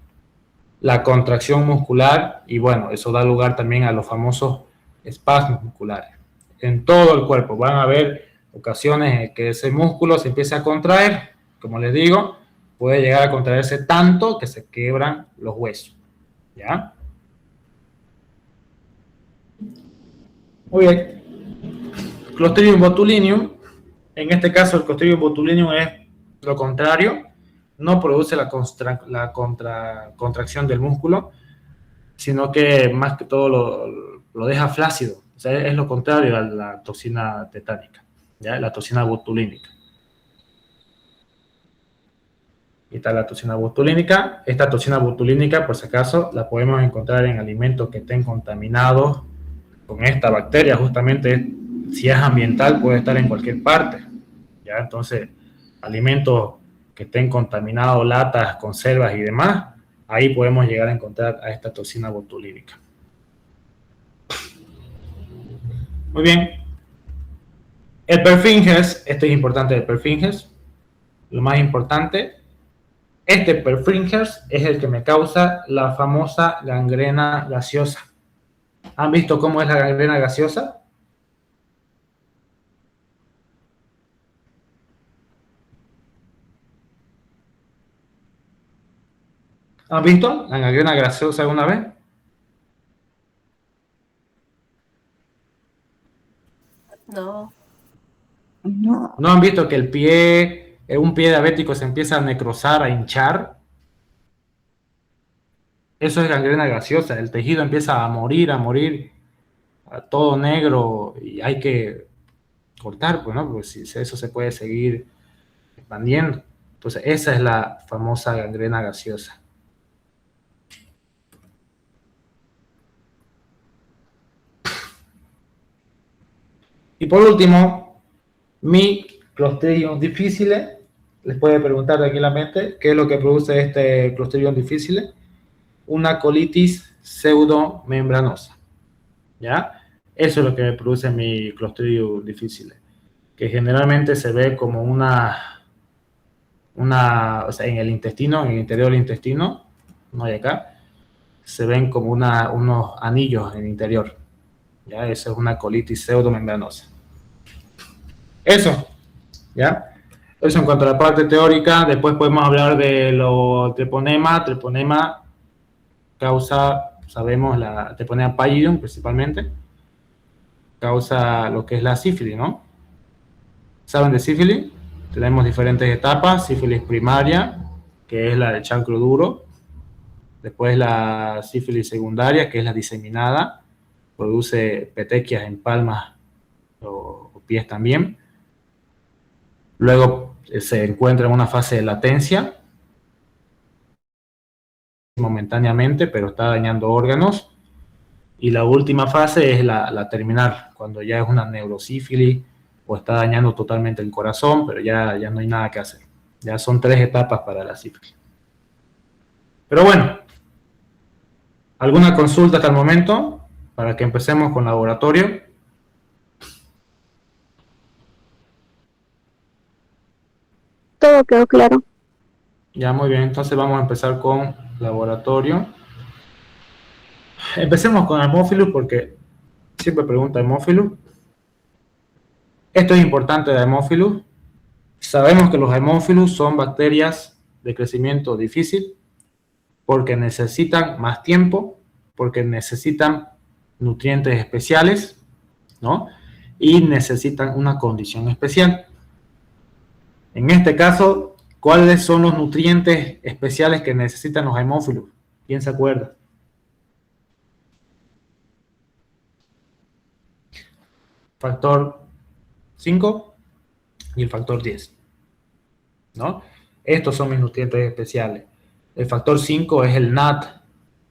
La contracción muscular, y bueno, eso da lugar también a los famosos espasmos musculares. En todo el cuerpo van a haber ocasiones en que ese músculo se empieza a contraer, como les digo, puede llegar a contraerse tanto que se quiebran los huesos, ¿ya? Muy bien. Clostridium botulinum, en este caso el Clostridium botulinum es lo contrario, no produce la contracción del músculo, sino que más que todo lo deja flácido. O sea, es lo contrario a la toxina tetánica, ¿ya? La toxina botulínica. Y está la toxina botulínica. Esta toxina botulínica, por si acaso, la podemos encontrar en alimentos que estén contaminados con esta bacteria. Justamente, si es ambiental, puede estar en cualquier parte, ¿ya? Entonces, alimentos que estén contaminados, latas, conservas y demás, ahí podemos llegar a encontrar a esta toxina botulínica. Muy bien. El perfringens, este es importante, el perfringens, lo más importante, este perfringens es el que me causa la famosa gangrena gaseosa. ¿Han visto cómo es la gangrena gaseosa? ¿Han visto la gangrena gaseosa alguna vez? No. No. ¿No han visto que un pie diabético se empieza a necrosar, a hinchar? Eso es gangrena gaseosa, el tejido empieza a morir, a todo negro, y hay que cortar, pues, ¿no? Porque si eso se puede seguir expandiendo. Entonces, esa es la famosa gangrena gaseosa. Y por último, mi Clostridium difficile, les puede preguntar tranquilamente qué es lo que produce este Clostridium difficile. Una colitis pseudomembranosa, ¿ya? Eso es lo que produce mi Clostridium difficile, que generalmente se ve como o sea, en el intestino, en el interior del intestino, no hay acá, se ven como unos anillos en el interior, ¿ya? Eso es una colitis pseudomembranosa. Eso, ¿ya? Eso en cuanto a la parte teórica. Después podemos hablar de los treponema. Treponema causa, sabemos, la treponema pallidum principalmente, causa lo que es la sífilis, ¿no? ¿Saben de sífilis? Tenemos diferentes etapas: sífilis primaria, que es la del chancro duro, Después la sífilis secundaria, que es la diseminada, produce petequias en palmas o pies también. Luego se encuentra en una fase de latencia, momentáneamente, pero está dañando órganos. Y la última fase es la terminal, cuando ya es una neurosífilis o está dañando totalmente el corazón, pero ya no hay nada que hacer. Ya son 3 etapas para la sífilis. Pero bueno, ¿alguna consulta hasta el momento para que empecemos con laboratorio? Todo quedó claro. Ya, muy bien, entonces vamos a empezar con laboratorio. Empecemos con Haemophilus porque siempre pregunta Haemophilus. Esto es importante de Haemophilus. Sabemos que los Haemophilus son bacterias de crecimiento difícil porque necesitan más tiempo, porque necesitan nutrientes especiales, ¿no? Y necesitan una condición especial. En este caso, ¿cuáles son los nutrientes especiales que necesitan los Haemophilus? ¿Quién se acuerda? Factor 5 y el factor 10, ¿no? Estos son mis nutrientes especiales. El factor 5 es el NAT.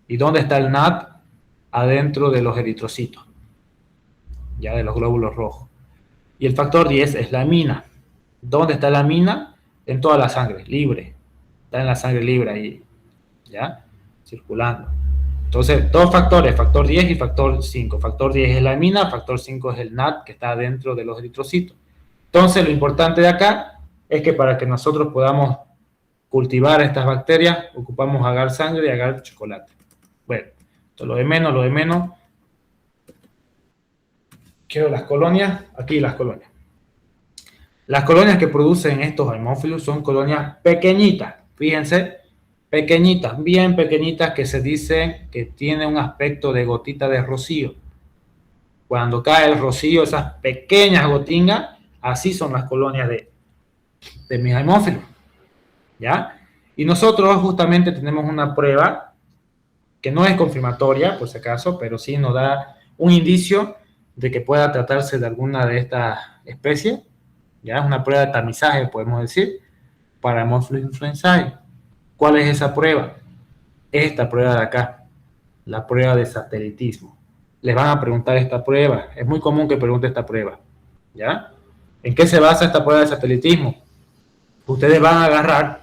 ¿Y dónde está el NAT? Adentro de los eritrocitos, ya de los glóbulos rojos. Y el factor 10 es la amina. ¿Dónde está la amina? En toda la sangre, libre. Está en la sangre libre ahí, ¿ya? Circulando. Entonces, dos factores, factor 10 y factor 5. Factor 10 es la amina, factor 5 es el NAT que está dentro de los eritrocitos. Entonces, lo importante de acá es que para que nosotros podamos cultivar estas bacterias, ocupamos agar sangre y agar chocolate. Bueno, esto lo de menos. Quiero las colonias, aquí las colonias. Las colonias que producen estos Haemophilus son colonias pequeñitas, fíjense, pequeñitas, bien pequeñitas, que se dice que tienen un aspecto de gotita de rocío. Cuando cae el rocío, esas pequeñas gotingas, así son las colonias de mis Haemophilus, ¿ya? Y nosotros justamente tenemos una prueba que no es confirmatoria, por si acaso, pero sí nos da un indicio de que pueda tratarse de alguna de estas especies. Ya es una prueba de tamizaje, podemos decir, para Haemophilus influenzae. ¿Cuál es esa prueba? Esta prueba de acá, la prueba de satelitismo. Les van a preguntar esta prueba. Es muy común que pregunte esta prueba, ¿ya? ¿En qué se basa esta prueba de satelitismo? Ustedes van a agarrar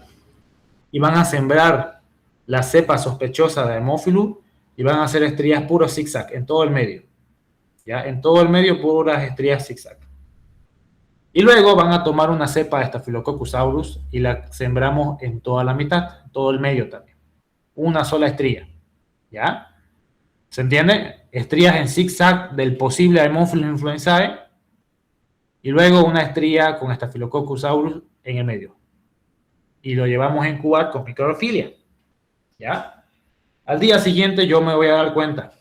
y van a sembrar la cepa sospechosa de Haemophilus y van a hacer estrías puros zigzag en todo el medio, ¿ya? En todo el medio puras estrías zigzag. Y luego van a tomar una cepa de Staphylococcus aureus y la sembramos en toda la mitad, todo el medio también. Una sola estría, ¿ya? ¿Se entiende? Estrías en zigzag del posible Haemophilus influenzae y luego una estría con Staphylococcus aureus en el medio. Y lo llevamos a incubar con microfilia, ¿ya? Al día siguiente yo me voy a dar cuenta.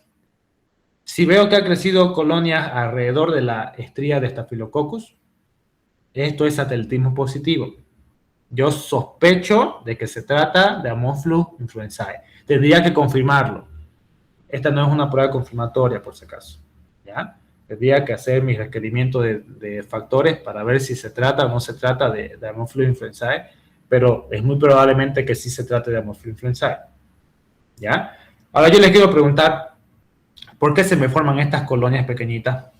Si veo que ha crecido colonias alrededor de la estría de Staphylococcus, esto es satelitismo positivo. Yo sospecho de que se trata de Haemophilus influenzae. Tendría que confirmarlo. Esta no es una prueba confirmatoria, por si acaso, ¿ya? Tendría que hacer mis requerimientos de factores para ver si se trata o no se trata de Haemophilus influenzae, pero es muy probablemente que sí se trate de Haemophilus influenzae, ¿ya? Ahora yo les quiero preguntar, ¿por qué se me forman estas colonias pequeñitas?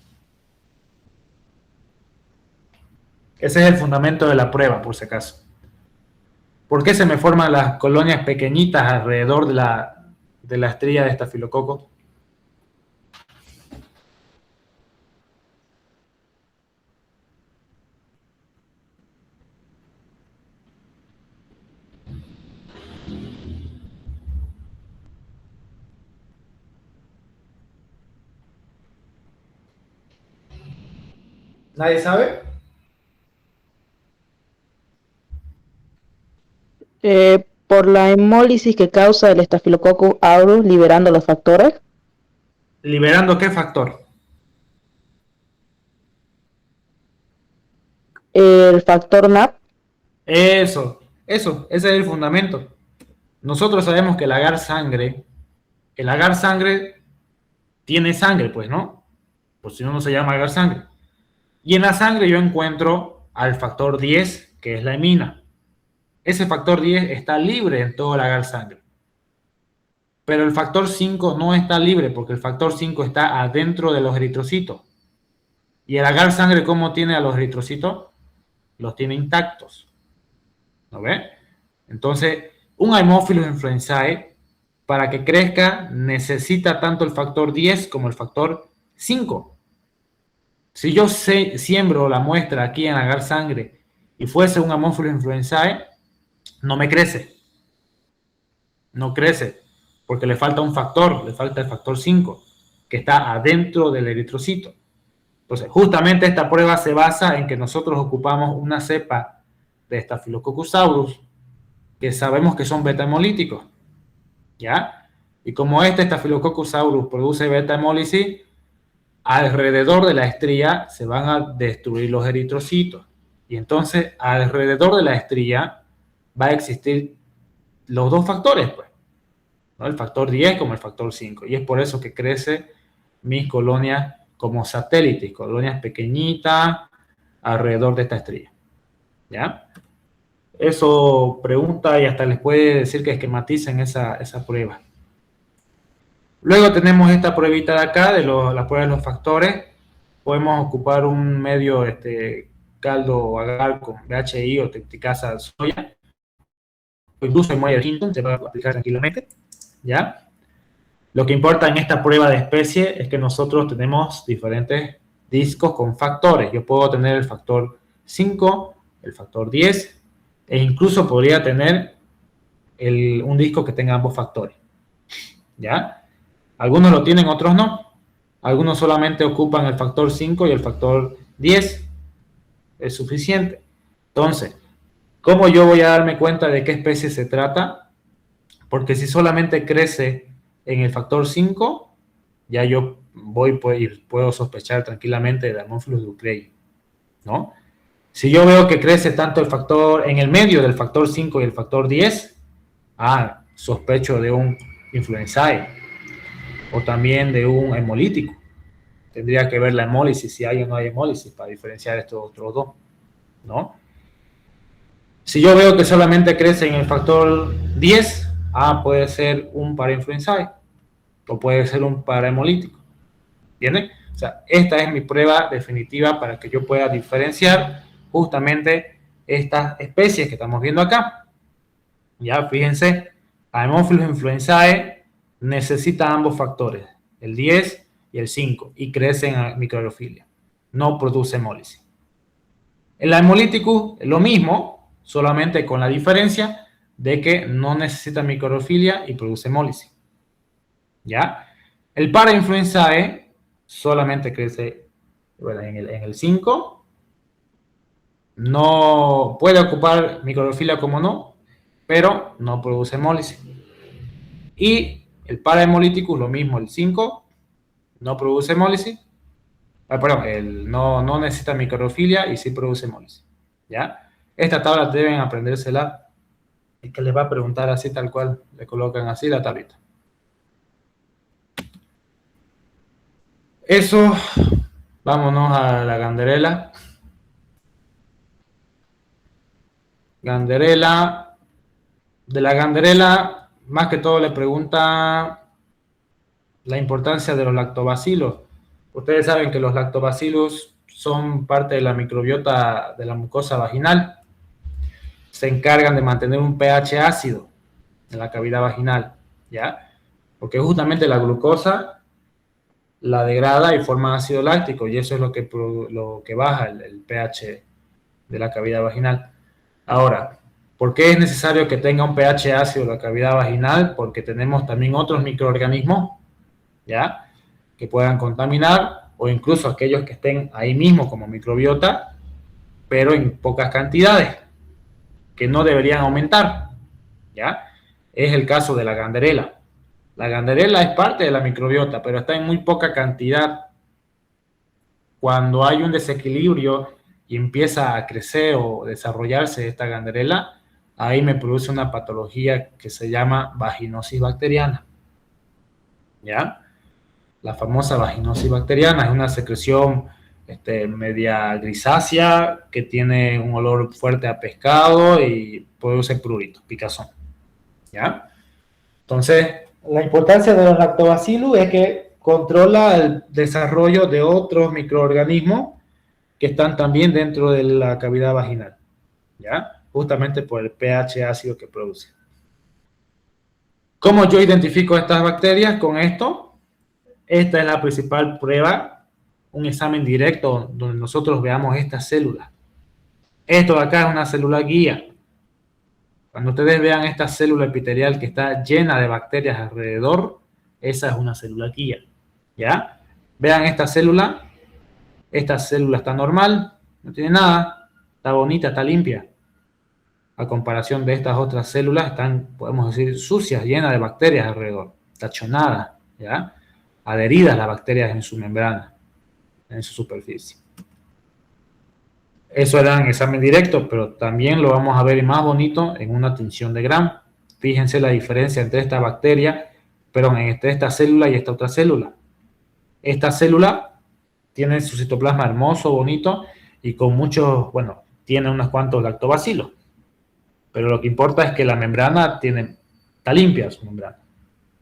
Ese es el fundamento de la prueba, por si acaso. ¿Por qué se me forman las colonias pequeñitas alrededor de la estría de estafilococo? ¿Nadie sabe? Por la hemólisis que causa el Staphylococcus aureus liberando los factores. ¿Liberando qué factor? El factor NAP. Ese es el fundamento. nosotros sabemos que el agar sangre tiene sangre, pues, ¿no? Pues si no, no se llama agar sangre. Y en la sangre yo encuentro al factor 10, que es la hemina. Ese factor 10 está libre en todo el agar sangre. Pero el factor 5 no está libre porque el factor 5 está adentro de los eritrocitos. Y el agar sangre, ¿cómo tiene a los eritrocitos? Los tiene intactos. ¿No ve? Entonces, un Haemophilus influenzae, para que crezca, necesita tanto el factor 10 como el factor 5. Si yo siembro la muestra aquí en agar sangre y fuese un Haemophilus influenzae, no me crece. No crece, porque le falta un factor, le falta el factor 5, que está adentro del eritrocito. Entonces, justamente esta prueba se basa en que nosotros ocupamos una cepa de Staphylococcus aureus, que sabemos que son beta-hemolíticos, ¿ya? Y como este Staphylococcus aureus produce beta-hemólisis, alrededor de la estría se van a destruir los eritrocitos. Y entonces, alrededor de la estría va a existir los dos factores, pues, ¿no? El factor 10 como el factor 5. Y es por eso que crece mis colonias como satélites, colonias pequeñitas alrededor de esta estría, ¿ya? Eso pregunta y hasta les puede decir que esquematicen esa prueba. Luego tenemos esta pruebita de acá, de la prueba de los factores. Podemos ocupar un medio caldo agar con BHI o triticasa de soya, o incluso el Meyer Hinton se va a aplicar tranquilamente, ¿ya? Lo que importa en esta prueba de especie es que nosotros tenemos diferentes discos con factores. Yo puedo tener el factor 5, el factor 10, e incluso podría tener un disco que tenga ambos factores, ¿ya? Algunos lo tienen, otros no. Algunos solamente ocupan el factor 5 y el factor 10. Es suficiente. Entonces, ¿cómo yo voy a darme cuenta de qué especie se trata? Porque si solamente crece en el factor 5, ya yo puedo sospechar tranquilamente de Haemophilus ducreyi, ¿no? Si yo veo que crece tanto el factor en el medio del factor 5 y el factor 10, sospecho de un influenzae o también de un hemolítico. Tendría que ver la hemólisis, si hay o no hay hemólisis, para diferenciar estos otros dos, ¿no? Si yo veo que solamente crece en el factor 10, puede ser un parainfluenzae o puede ser un parahemolítico. ¿Entienden? O sea, esta es mi prueba definitiva para que yo pueda diferenciar justamente estas especies que estamos viendo acá. Ya, fíjense, Haemophilus influenzae necesita ambos factores, el 10 y el 5, y crece en microaerofilia. No produce hemólisis. El Haemolíticus es lo mismo, solamente con la diferencia de que no necesita microaerofilia y produce hemólisis. ¿Ya? El parainfluenzae solamente crece en el 5. No puede ocupar microaerofilia como no, pero no produce hemólisis. Y el parahemolíticus, lo mismo, el 5, no produce hemólisis. No necesita microaerofilia y sí produce hemólisis. ¿Ya? Esta tabla deben aprendérsela. Y que les va a preguntar así tal cual, le colocan así la tablita. Eso, vámonos a la ganderela. Ganderela. De la ganderela, más que todo le pregunta la importancia de los lactobacilos. Ustedes saben que los lactobacilos son parte de la microbiota de la mucosa vaginal. Se encargan de mantener un pH ácido en la cavidad vaginal, ¿ya? Porque justamente la glucosa la degrada y forma ácido láctico, y eso es lo que baja el pH de la cavidad vaginal. Ahora, ¿por qué es necesario que tenga un pH ácido la cavidad vaginal? Porque tenemos también otros microorganismos, ¿ya?, que puedan contaminar, o incluso aquellos que estén ahí mismo como microbiota, pero en pocas cantidades, que no deberían aumentar, ¿ya? Es el caso de la ganderela. La ganderela es parte de la microbiota, pero está en muy poca cantidad. Cuando hay un desequilibrio y empieza a crecer o desarrollarse esta ganderela, ahí me produce una patología que se llama vaginosis bacteriana. ¿Ya? La famosa vaginosis bacteriana es una secreción media grisácea que tiene un olor fuerte a pescado y produce prurito, picazón. ¿Ya? Entonces, la importancia de los lactobacillus es que controla el desarrollo de otros microorganismos que están también dentro de la cavidad vaginal, ¿ya? Justamente por el pH ácido que produce. ¿Cómo yo identifico estas bacterias con esto? Esta es la principal prueba, un examen directo donde nosotros veamos estas células. Esto de acá es una célula guía. Cuando ustedes vean esta célula epitelial que está llena de bacterias alrededor, esa es una célula guía, ¿ya? Vean esta célula está normal, no tiene nada, está bonita, está limpia. A comparación de estas otras células, están, podemos decir, sucias, llenas de bacterias alrededor, tachonadas, ¿ya? Adheridas las bacterias en su membrana, en su superficie. Eso era en examen directo, pero también lo vamos a ver más bonito en una tinción de Gram. Fíjense la diferencia entre esta bacteria, perdón, entre esta célula y esta otra célula. Esta célula tiene su citoplasma hermoso, bonito, y con muchos, bueno, tiene unos cuantos lactobacilos. Pero lo que importa es que la membrana está limpia su membrana,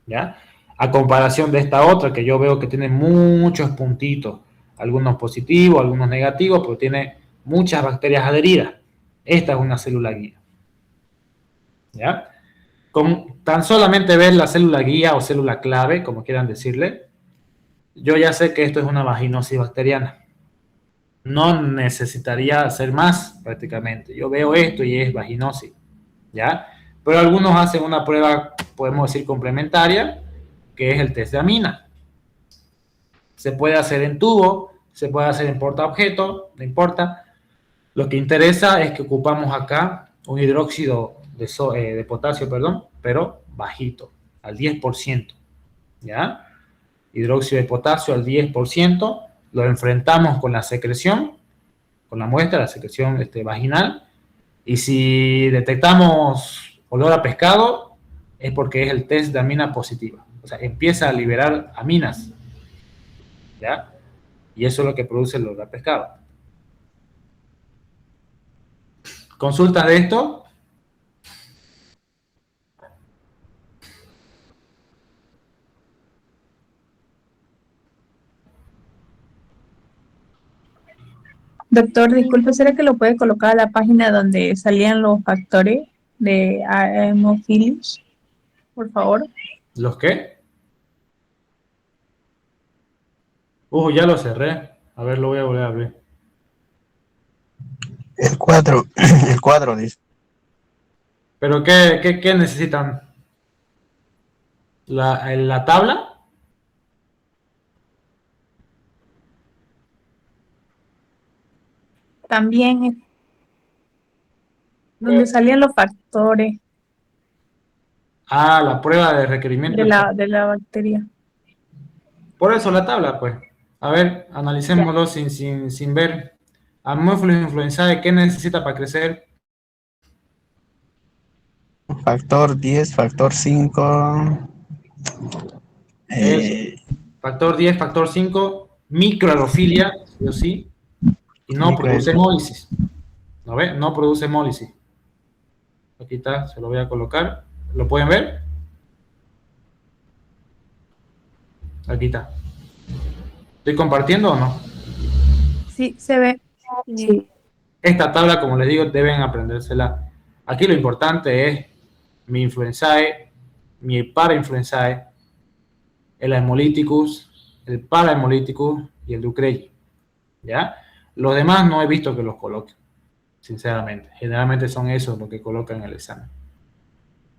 ¿ya? A comparación de esta otra, que yo veo que tiene muchos puntitos, algunos positivos, algunos negativos, pero tiene muchas bacterias adheridas. Esta es una célula guía, ¿ya? Con tan solamente ver la célula guía o célula clave, como quieran decirle, yo ya sé que esto es una vaginosis bacteriana. No necesitaría hacer más prácticamente. Yo veo esto y es vaginosis, ¿ya? Pero algunos hacen una prueba, podemos decir, complementaria, que es el test de amina. Se puede hacer en tubo, se puede hacer en portaobjeto, no importa. Lo que interesa es que ocupamos acá un hidróxido de potasio, pero bajito, al 10%, ¿ya? Hidróxido de potasio al 10%, lo enfrentamos con la secreción, con la muestra, la secreción vaginal, y si detectamos olor a pescado, es porque es el test de amina positiva. O sea, empieza a liberar aminas, ¿ya? Y eso es lo que produce el olor a pescado. ¿Consultas de esto? Doctor, disculpe, ¿será que lo puede colocar a la página donde salían los factores de Haemophilus? Por favor. ¿Los qué? Ya lo cerré. A ver, lo voy a volver a abrir. El 4, el 4 dice. ¿Pero qué necesitan? ¿La tabla? También donde salían los factores La prueba de requerimiento. de la bacteria. Por eso la tabla, pues. A ver, analicémoslo sin ver. Haemophilus influenzae, ¿qué necesita para crecer? Factor 10, factor 5. Factor 10, factor 5, microaerofilia, sí o sí, y no produce hemólisis. ¿No ve? No produce hemólisis. Aquí está, se lo voy a colocar. ¿Lo pueden ver? Aquí está. ¿Estoy compartiendo o no? Sí, se ve. Sí. Esta tabla, como les digo, deben aprendérsela. Aquí lo importante es mi influenzae, mi parainfluenzae, el Haemolyticus, el parahemolyticus y el Ducrey, ¿ya? Los demás no he visto que los coloquen, sinceramente. Generalmente son esos los que colocan en el examen.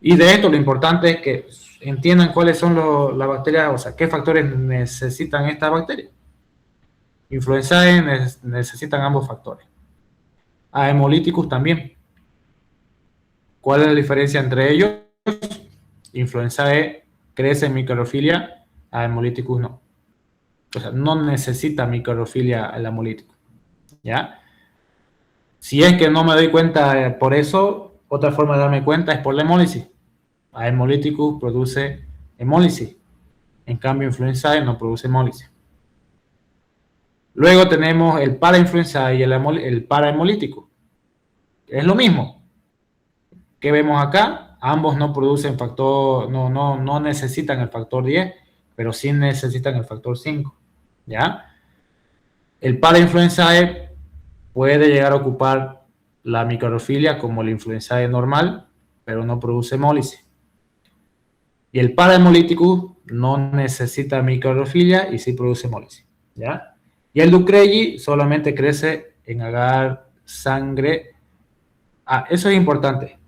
Y de esto lo importante es que entiendan cuáles son las bacterias, o sea, qué factores necesitan estas bacterias. Influenzae necesitan ambos factores. Haemolyticus también. ¿Cuál es la diferencia entre ellos? Influenzae crece en microfilia, Haemolyticus no. O sea, no necesita microfilia el hemolítico, ¿ya? Si es que no me doy cuenta por eso, Otra forma de darme cuenta es por la hemólisis. A Hemolyticus produce hemólisis. En cambio, Influenzae no produce hemólisis. Luego tenemos el parainfluenzae y el parahemolítico. Es lo mismo. ¿Qué vemos acá? Ambos no producen factor, no necesitan el factor 10, pero sí necesitan el factor 5. ¿Ya? El parainfluenzae puede llegar a ocupar la microfilia como el influenzae normal, pero no produce hemólisis. Y el parahemolyticus no necesita microfilia y sí produce hemólisis. ¿Ya? Y el Ducrelli solamente crece en agar sangre. Eso es importante.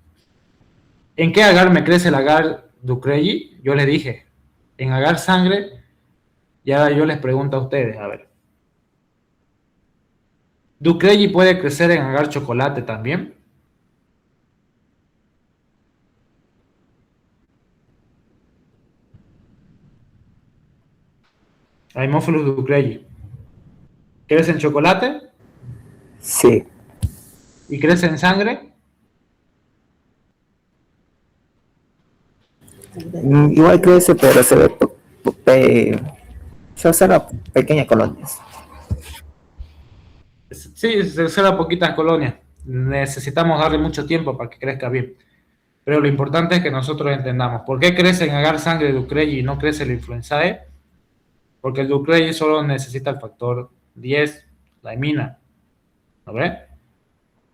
¿En qué agar me crece el agar Ducrelli? Yo les dije, en agar sangre, y ahora yo les pregunto a ustedes, a ver. ¿Ducrelli puede crecer en agar chocolate también? Haemophilus ducreyi. ¿Crece en chocolate? Sí. ¿Y crece en sangre? Igual crece, pero se ve se observa pequeñas colonias. Sí, se observa poquitas colonias. Necesitamos darle mucho tiempo para que crezca bien. Pero lo importante es que nosotros entendamos por qué crece en agar sangre Ducrelli y no crece el influenzae. Porque el Ducrelli solo necesita el factor 10, la hemina. ¿No ves?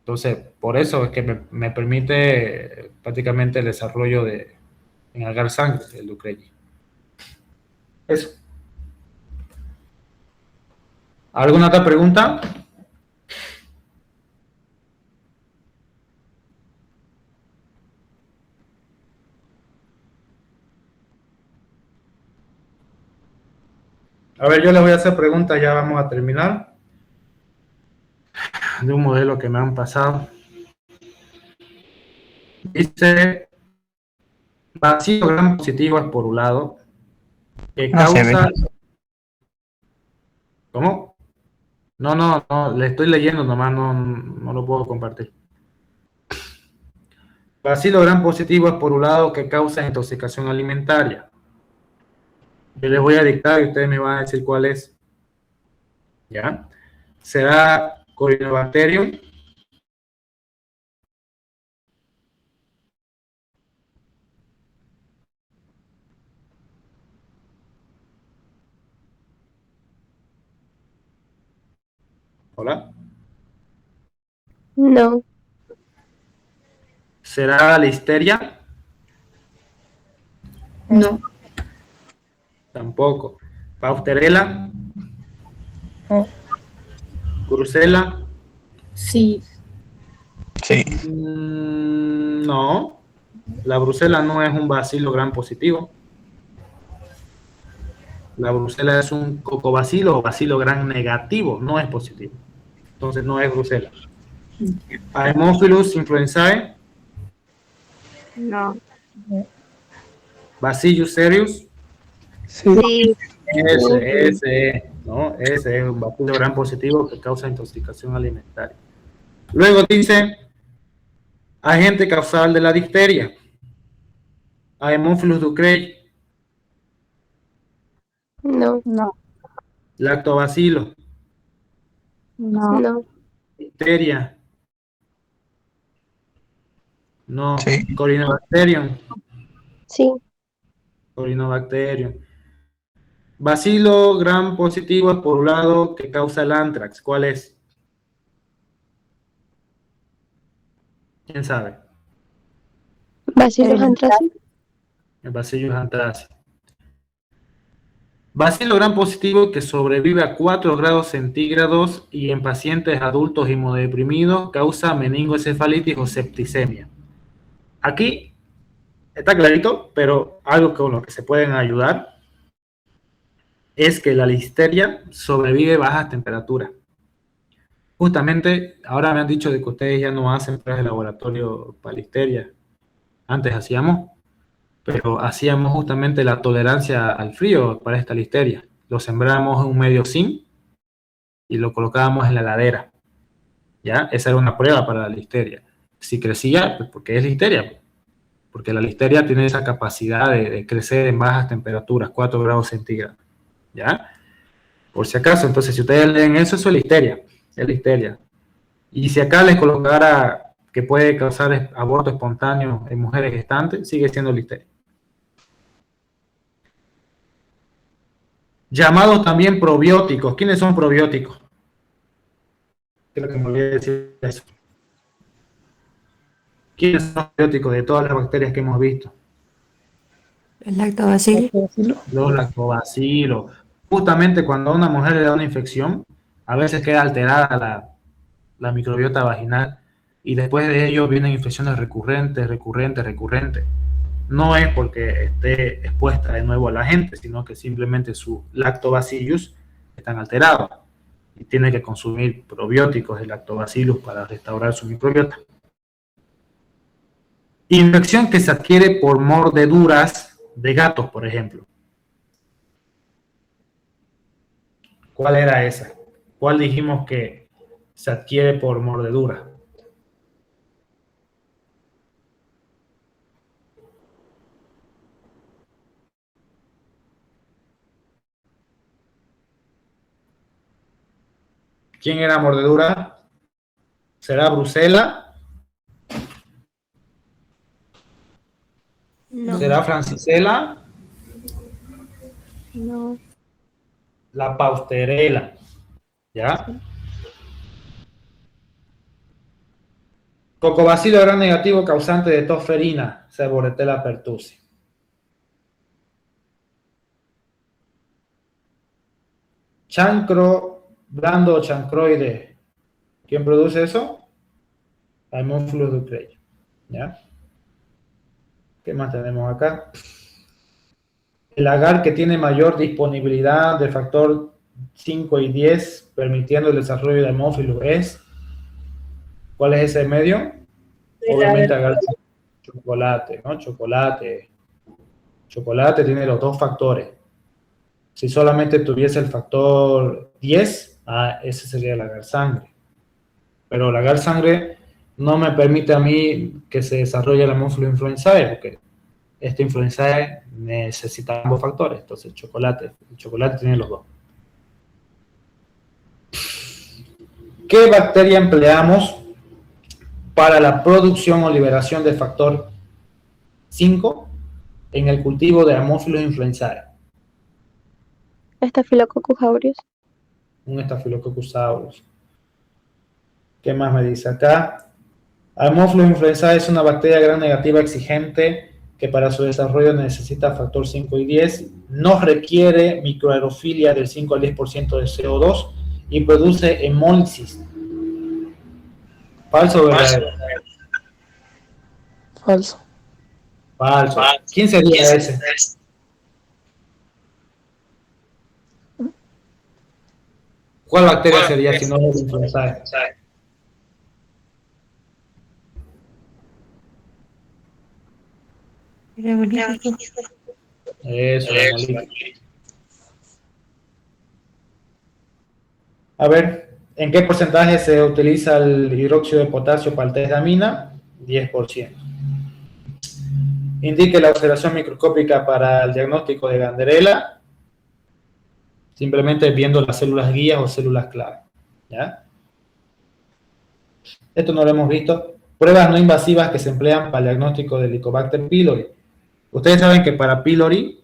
Entonces, por eso es que me permite prácticamente el desarrollo en agar sangre, el Ducrelli. Eso. ¿Alguna otra pregunta? A ver, yo les voy a hacer preguntas, ya vamos a terminar. De un modelo que me han pasado. Dice, vacío gran positivo esporulado que No se causa... ve. ¿Cómo? No, le estoy leyendo nomás, no lo puedo compartir. Bacilo gran positivo esporulado que causa intoxicación alimentaria. Yo les voy a dictar y ustedes me van a decir cuál es. ¿Ya? ¿Será Corynebacterium? ¿Hola? No, ¿Será Listeria? No. Tampoco. ¿Pausterella? No. ¿Brucela? Sí. Sí. No. La brucela no es un bacilo gran positivo. La brucela es un cocobacilo o bacilo gran negativo, no es positivo. Entonces no es brucela. Haemophilus influenzae, no. Bacillus cereus, Sí, ese, ¿no? Ese es un bacilo gran positivo que causa intoxicación alimentaria. Luego dice, agente causal de la difteria, Haemophilus ducreyi, no, lactobacilo, no, difteria, no, Sí. Corynebacterium, sí, Corynebacterium. Bacilo gran positivo por un lado que causa el anthrax, ¿cuál es? ¿Quién sabe? Bacillus anthracis, El Bacillus anthracis. Bacilo gran positivo que sobrevive a 4 grados centígrados y en pacientes adultos inmunodeprimidos causa meningoencefalitis o septicemia. Aquí está clarito, pero algo con lo que se pueden ayudar es que la listeria sobrevive a bajas temperaturas. Justamente, ahora me han dicho de que ustedes ya no hacen pruebas de laboratorio para listeria. Antes hacíamos, pero hacíamos justamente la tolerancia al frío para esta listeria. Lo sembramos en un medio zinc y lo colocábamos en la heladera. ¿Ya? Esa era una prueba para la listeria. si crecía, pues porque es listeria, porque la listeria tiene esa capacidad de crecer en bajas temperaturas, 4 grados centígrados, ¿ya? Por si acaso, entonces si ustedes leen eso, eso es listeria. Y si acá les colocara que puede causar aborto espontáneo en mujeres gestantes, sigue siendo listeria. Llamados también probióticos. ¿Quiénes son probióticos? Creo que me olvidé decir eso. ¿Quiénes son los probióticos de todas las bacterias que hemos visto? El lactobacillus. Los lactobacilos. Justamente cuando a una mujer le da una infección, a veces queda alterada la microbiota vaginal y después de ello vienen infecciones recurrentes. No es porque esté expuesta de nuevo a la gente, sino que simplemente su lactobacillus están alterados y tiene que consumir probióticos de lactobacillus para restaurar su microbiota. Infección que se adquiere por mordeduras de gatos, por ejemplo. ¿Cuál era esa? ¿Cuál dijimos que se adquiere por mordedura? ¿Quién era mordedura? ¿Será Brucela? No. ¿Será Francisela? No. La Pausterela. ¿Ya? Cocobacilo gran negativo causante de tos ferina, Seboretella pertussis. Chancro blando chancroide. ¿Quién produce eso? Haemophilus ducreyi. ¿Ya? ¿Qué más tenemos acá? El agar que tiene mayor disponibilidad de factor 5 y 10, permitiendo el desarrollo de Haemophilus es. ¿Cuál es ese medio? Obviamente agar chocolate, ¿no? Chocolate tiene los dos factores. Si solamente tuviese el factor 10, ese sería el agar sangre. Pero el agar sangre no me permite a mí que se desarrolle la Haemophilus influenzae, porque esta influenzae necesita ambos factores. Entonces el chocolate tiene los dos. ¿Qué bacteria empleamos para la producción o liberación del factor 5 en el cultivo de Haemophilus influenzae? Staphylococcus aureus. Un Staphylococcus aureus. ¿Qué más me dice acá? Haemophilus influenzae es una bacteria gram negativa exigente que para su desarrollo necesita factor 5 y 10, no requiere microaerofilia del 5 al 10% de CO2 y produce hemólisis. ¿Falso o verdadero? Falso. Falso. ¿Quién sería ese? ¿Cuál bacteria sería si no es influenzae? Eso, hemólisis. A ver, ¿en qué porcentaje se utiliza el hidróxido de potasio para el test de amina? 10%. Indique la observación microscópica para el diagnóstico de Ganderella. Simplemente viendo las células guías o células clave. ¿Ya? Esto no lo hemos visto. Pruebas no invasivas que se emplean para el diagnóstico del Helicobacter pylori. Ustedes saben que para pylori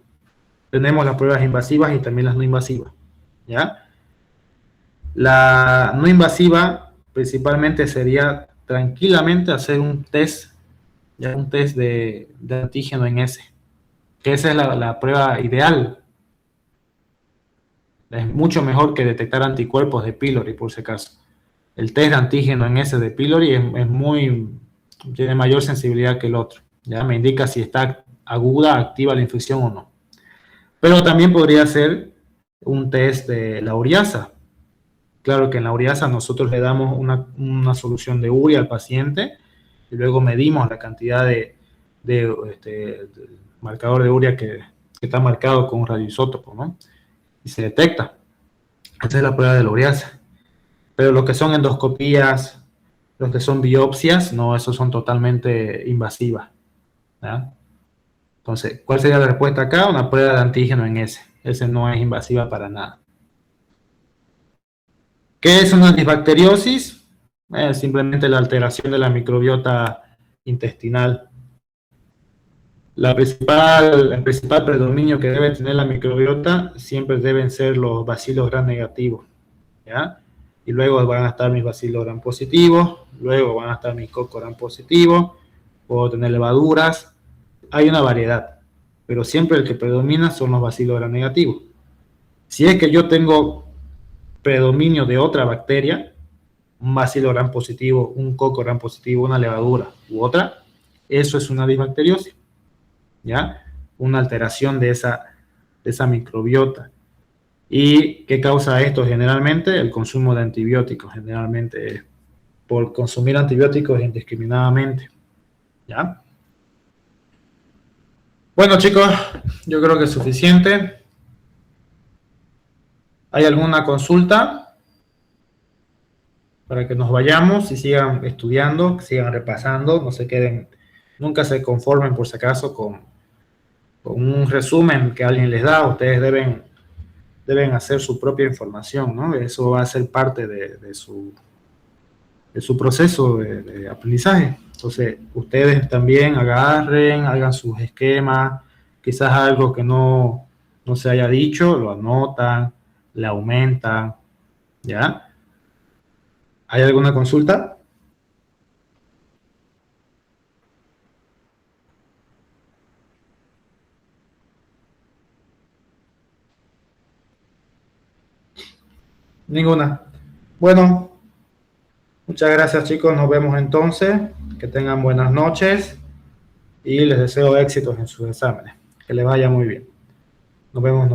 tenemos las pruebas invasivas y también las no invasivas. ¿Ya? La no invasiva principalmente sería tranquilamente hacer un test, ya un test de antígeno en S, que esa es la prueba ideal. Es mucho mejor que detectar anticuerpos de pylori, por si acaso. El test de antígeno en S de pylori tiene mayor sensibilidad que el otro. Ya me indica si está aguda, activa la infección o no. Pero también podría ser un test de la ureasa. Claro que en la ureasa nosotros le damos una solución de urea al paciente y luego medimos la cantidad de marcador de urea que está marcado con un radioisótopo, ¿no? Y se detecta. Esa es la prueba de la ureasa. Pero lo que son endoscopías, Los que son biopsias, no, esos son totalmente invasivas. ¿Ya? Entonces, ¿cuál sería la respuesta acá? Una prueba de antígeno en ese. Ese no es invasiva para nada. ¿Qué es una disbacteriosis? Simplemente la alteración de la microbiota intestinal. El principal predominio que debe tener la microbiota siempre deben ser los bacilos gram negativos, ¿ya? Y luego van a estar mis bacilos gram positivos, luego van a estar mis cocos gram positivos, puedo tener levaduras, hay una variedad, pero siempre el que predomina son los bacilos gram negativos. Si es que yo tengo predominio de otra bacteria, un bacilo gram positivo, un coco gram positivo, una levadura u otra, eso es una disbacteriosis, ¿ya? Una alteración de esa microbiota. ¿Y qué causa esto generalmente? El consumo de antibióticos, generalmente por consumir antibióticos indiscriminadamente, ¿ya? Bueno, chicos, yo creo que es suficiente. ¿Hay alguna consulta? Para que nos vayamos y sigan estudiando, sigan repasando, no se queden, nunca se conformen por si acaso con un resumen que alguien les da. Ustedes deben hacer su propia información, ¿no? Eso va a ser parte de su proceso de aprendizaje. Entonces, ustedes también agarren, hagan sus esquemas, quizás algo que no se haya dicho, lo anotan, le aumentan, ¿ya? ¿Hay alguna consulta? Ninguna. Bueno, muchas gracias, chicos. Nos vemos entonces. Que tengan buenas noches y les deseo éxitos en sus exámenes. Que les vaya muy bien. Nos vemos.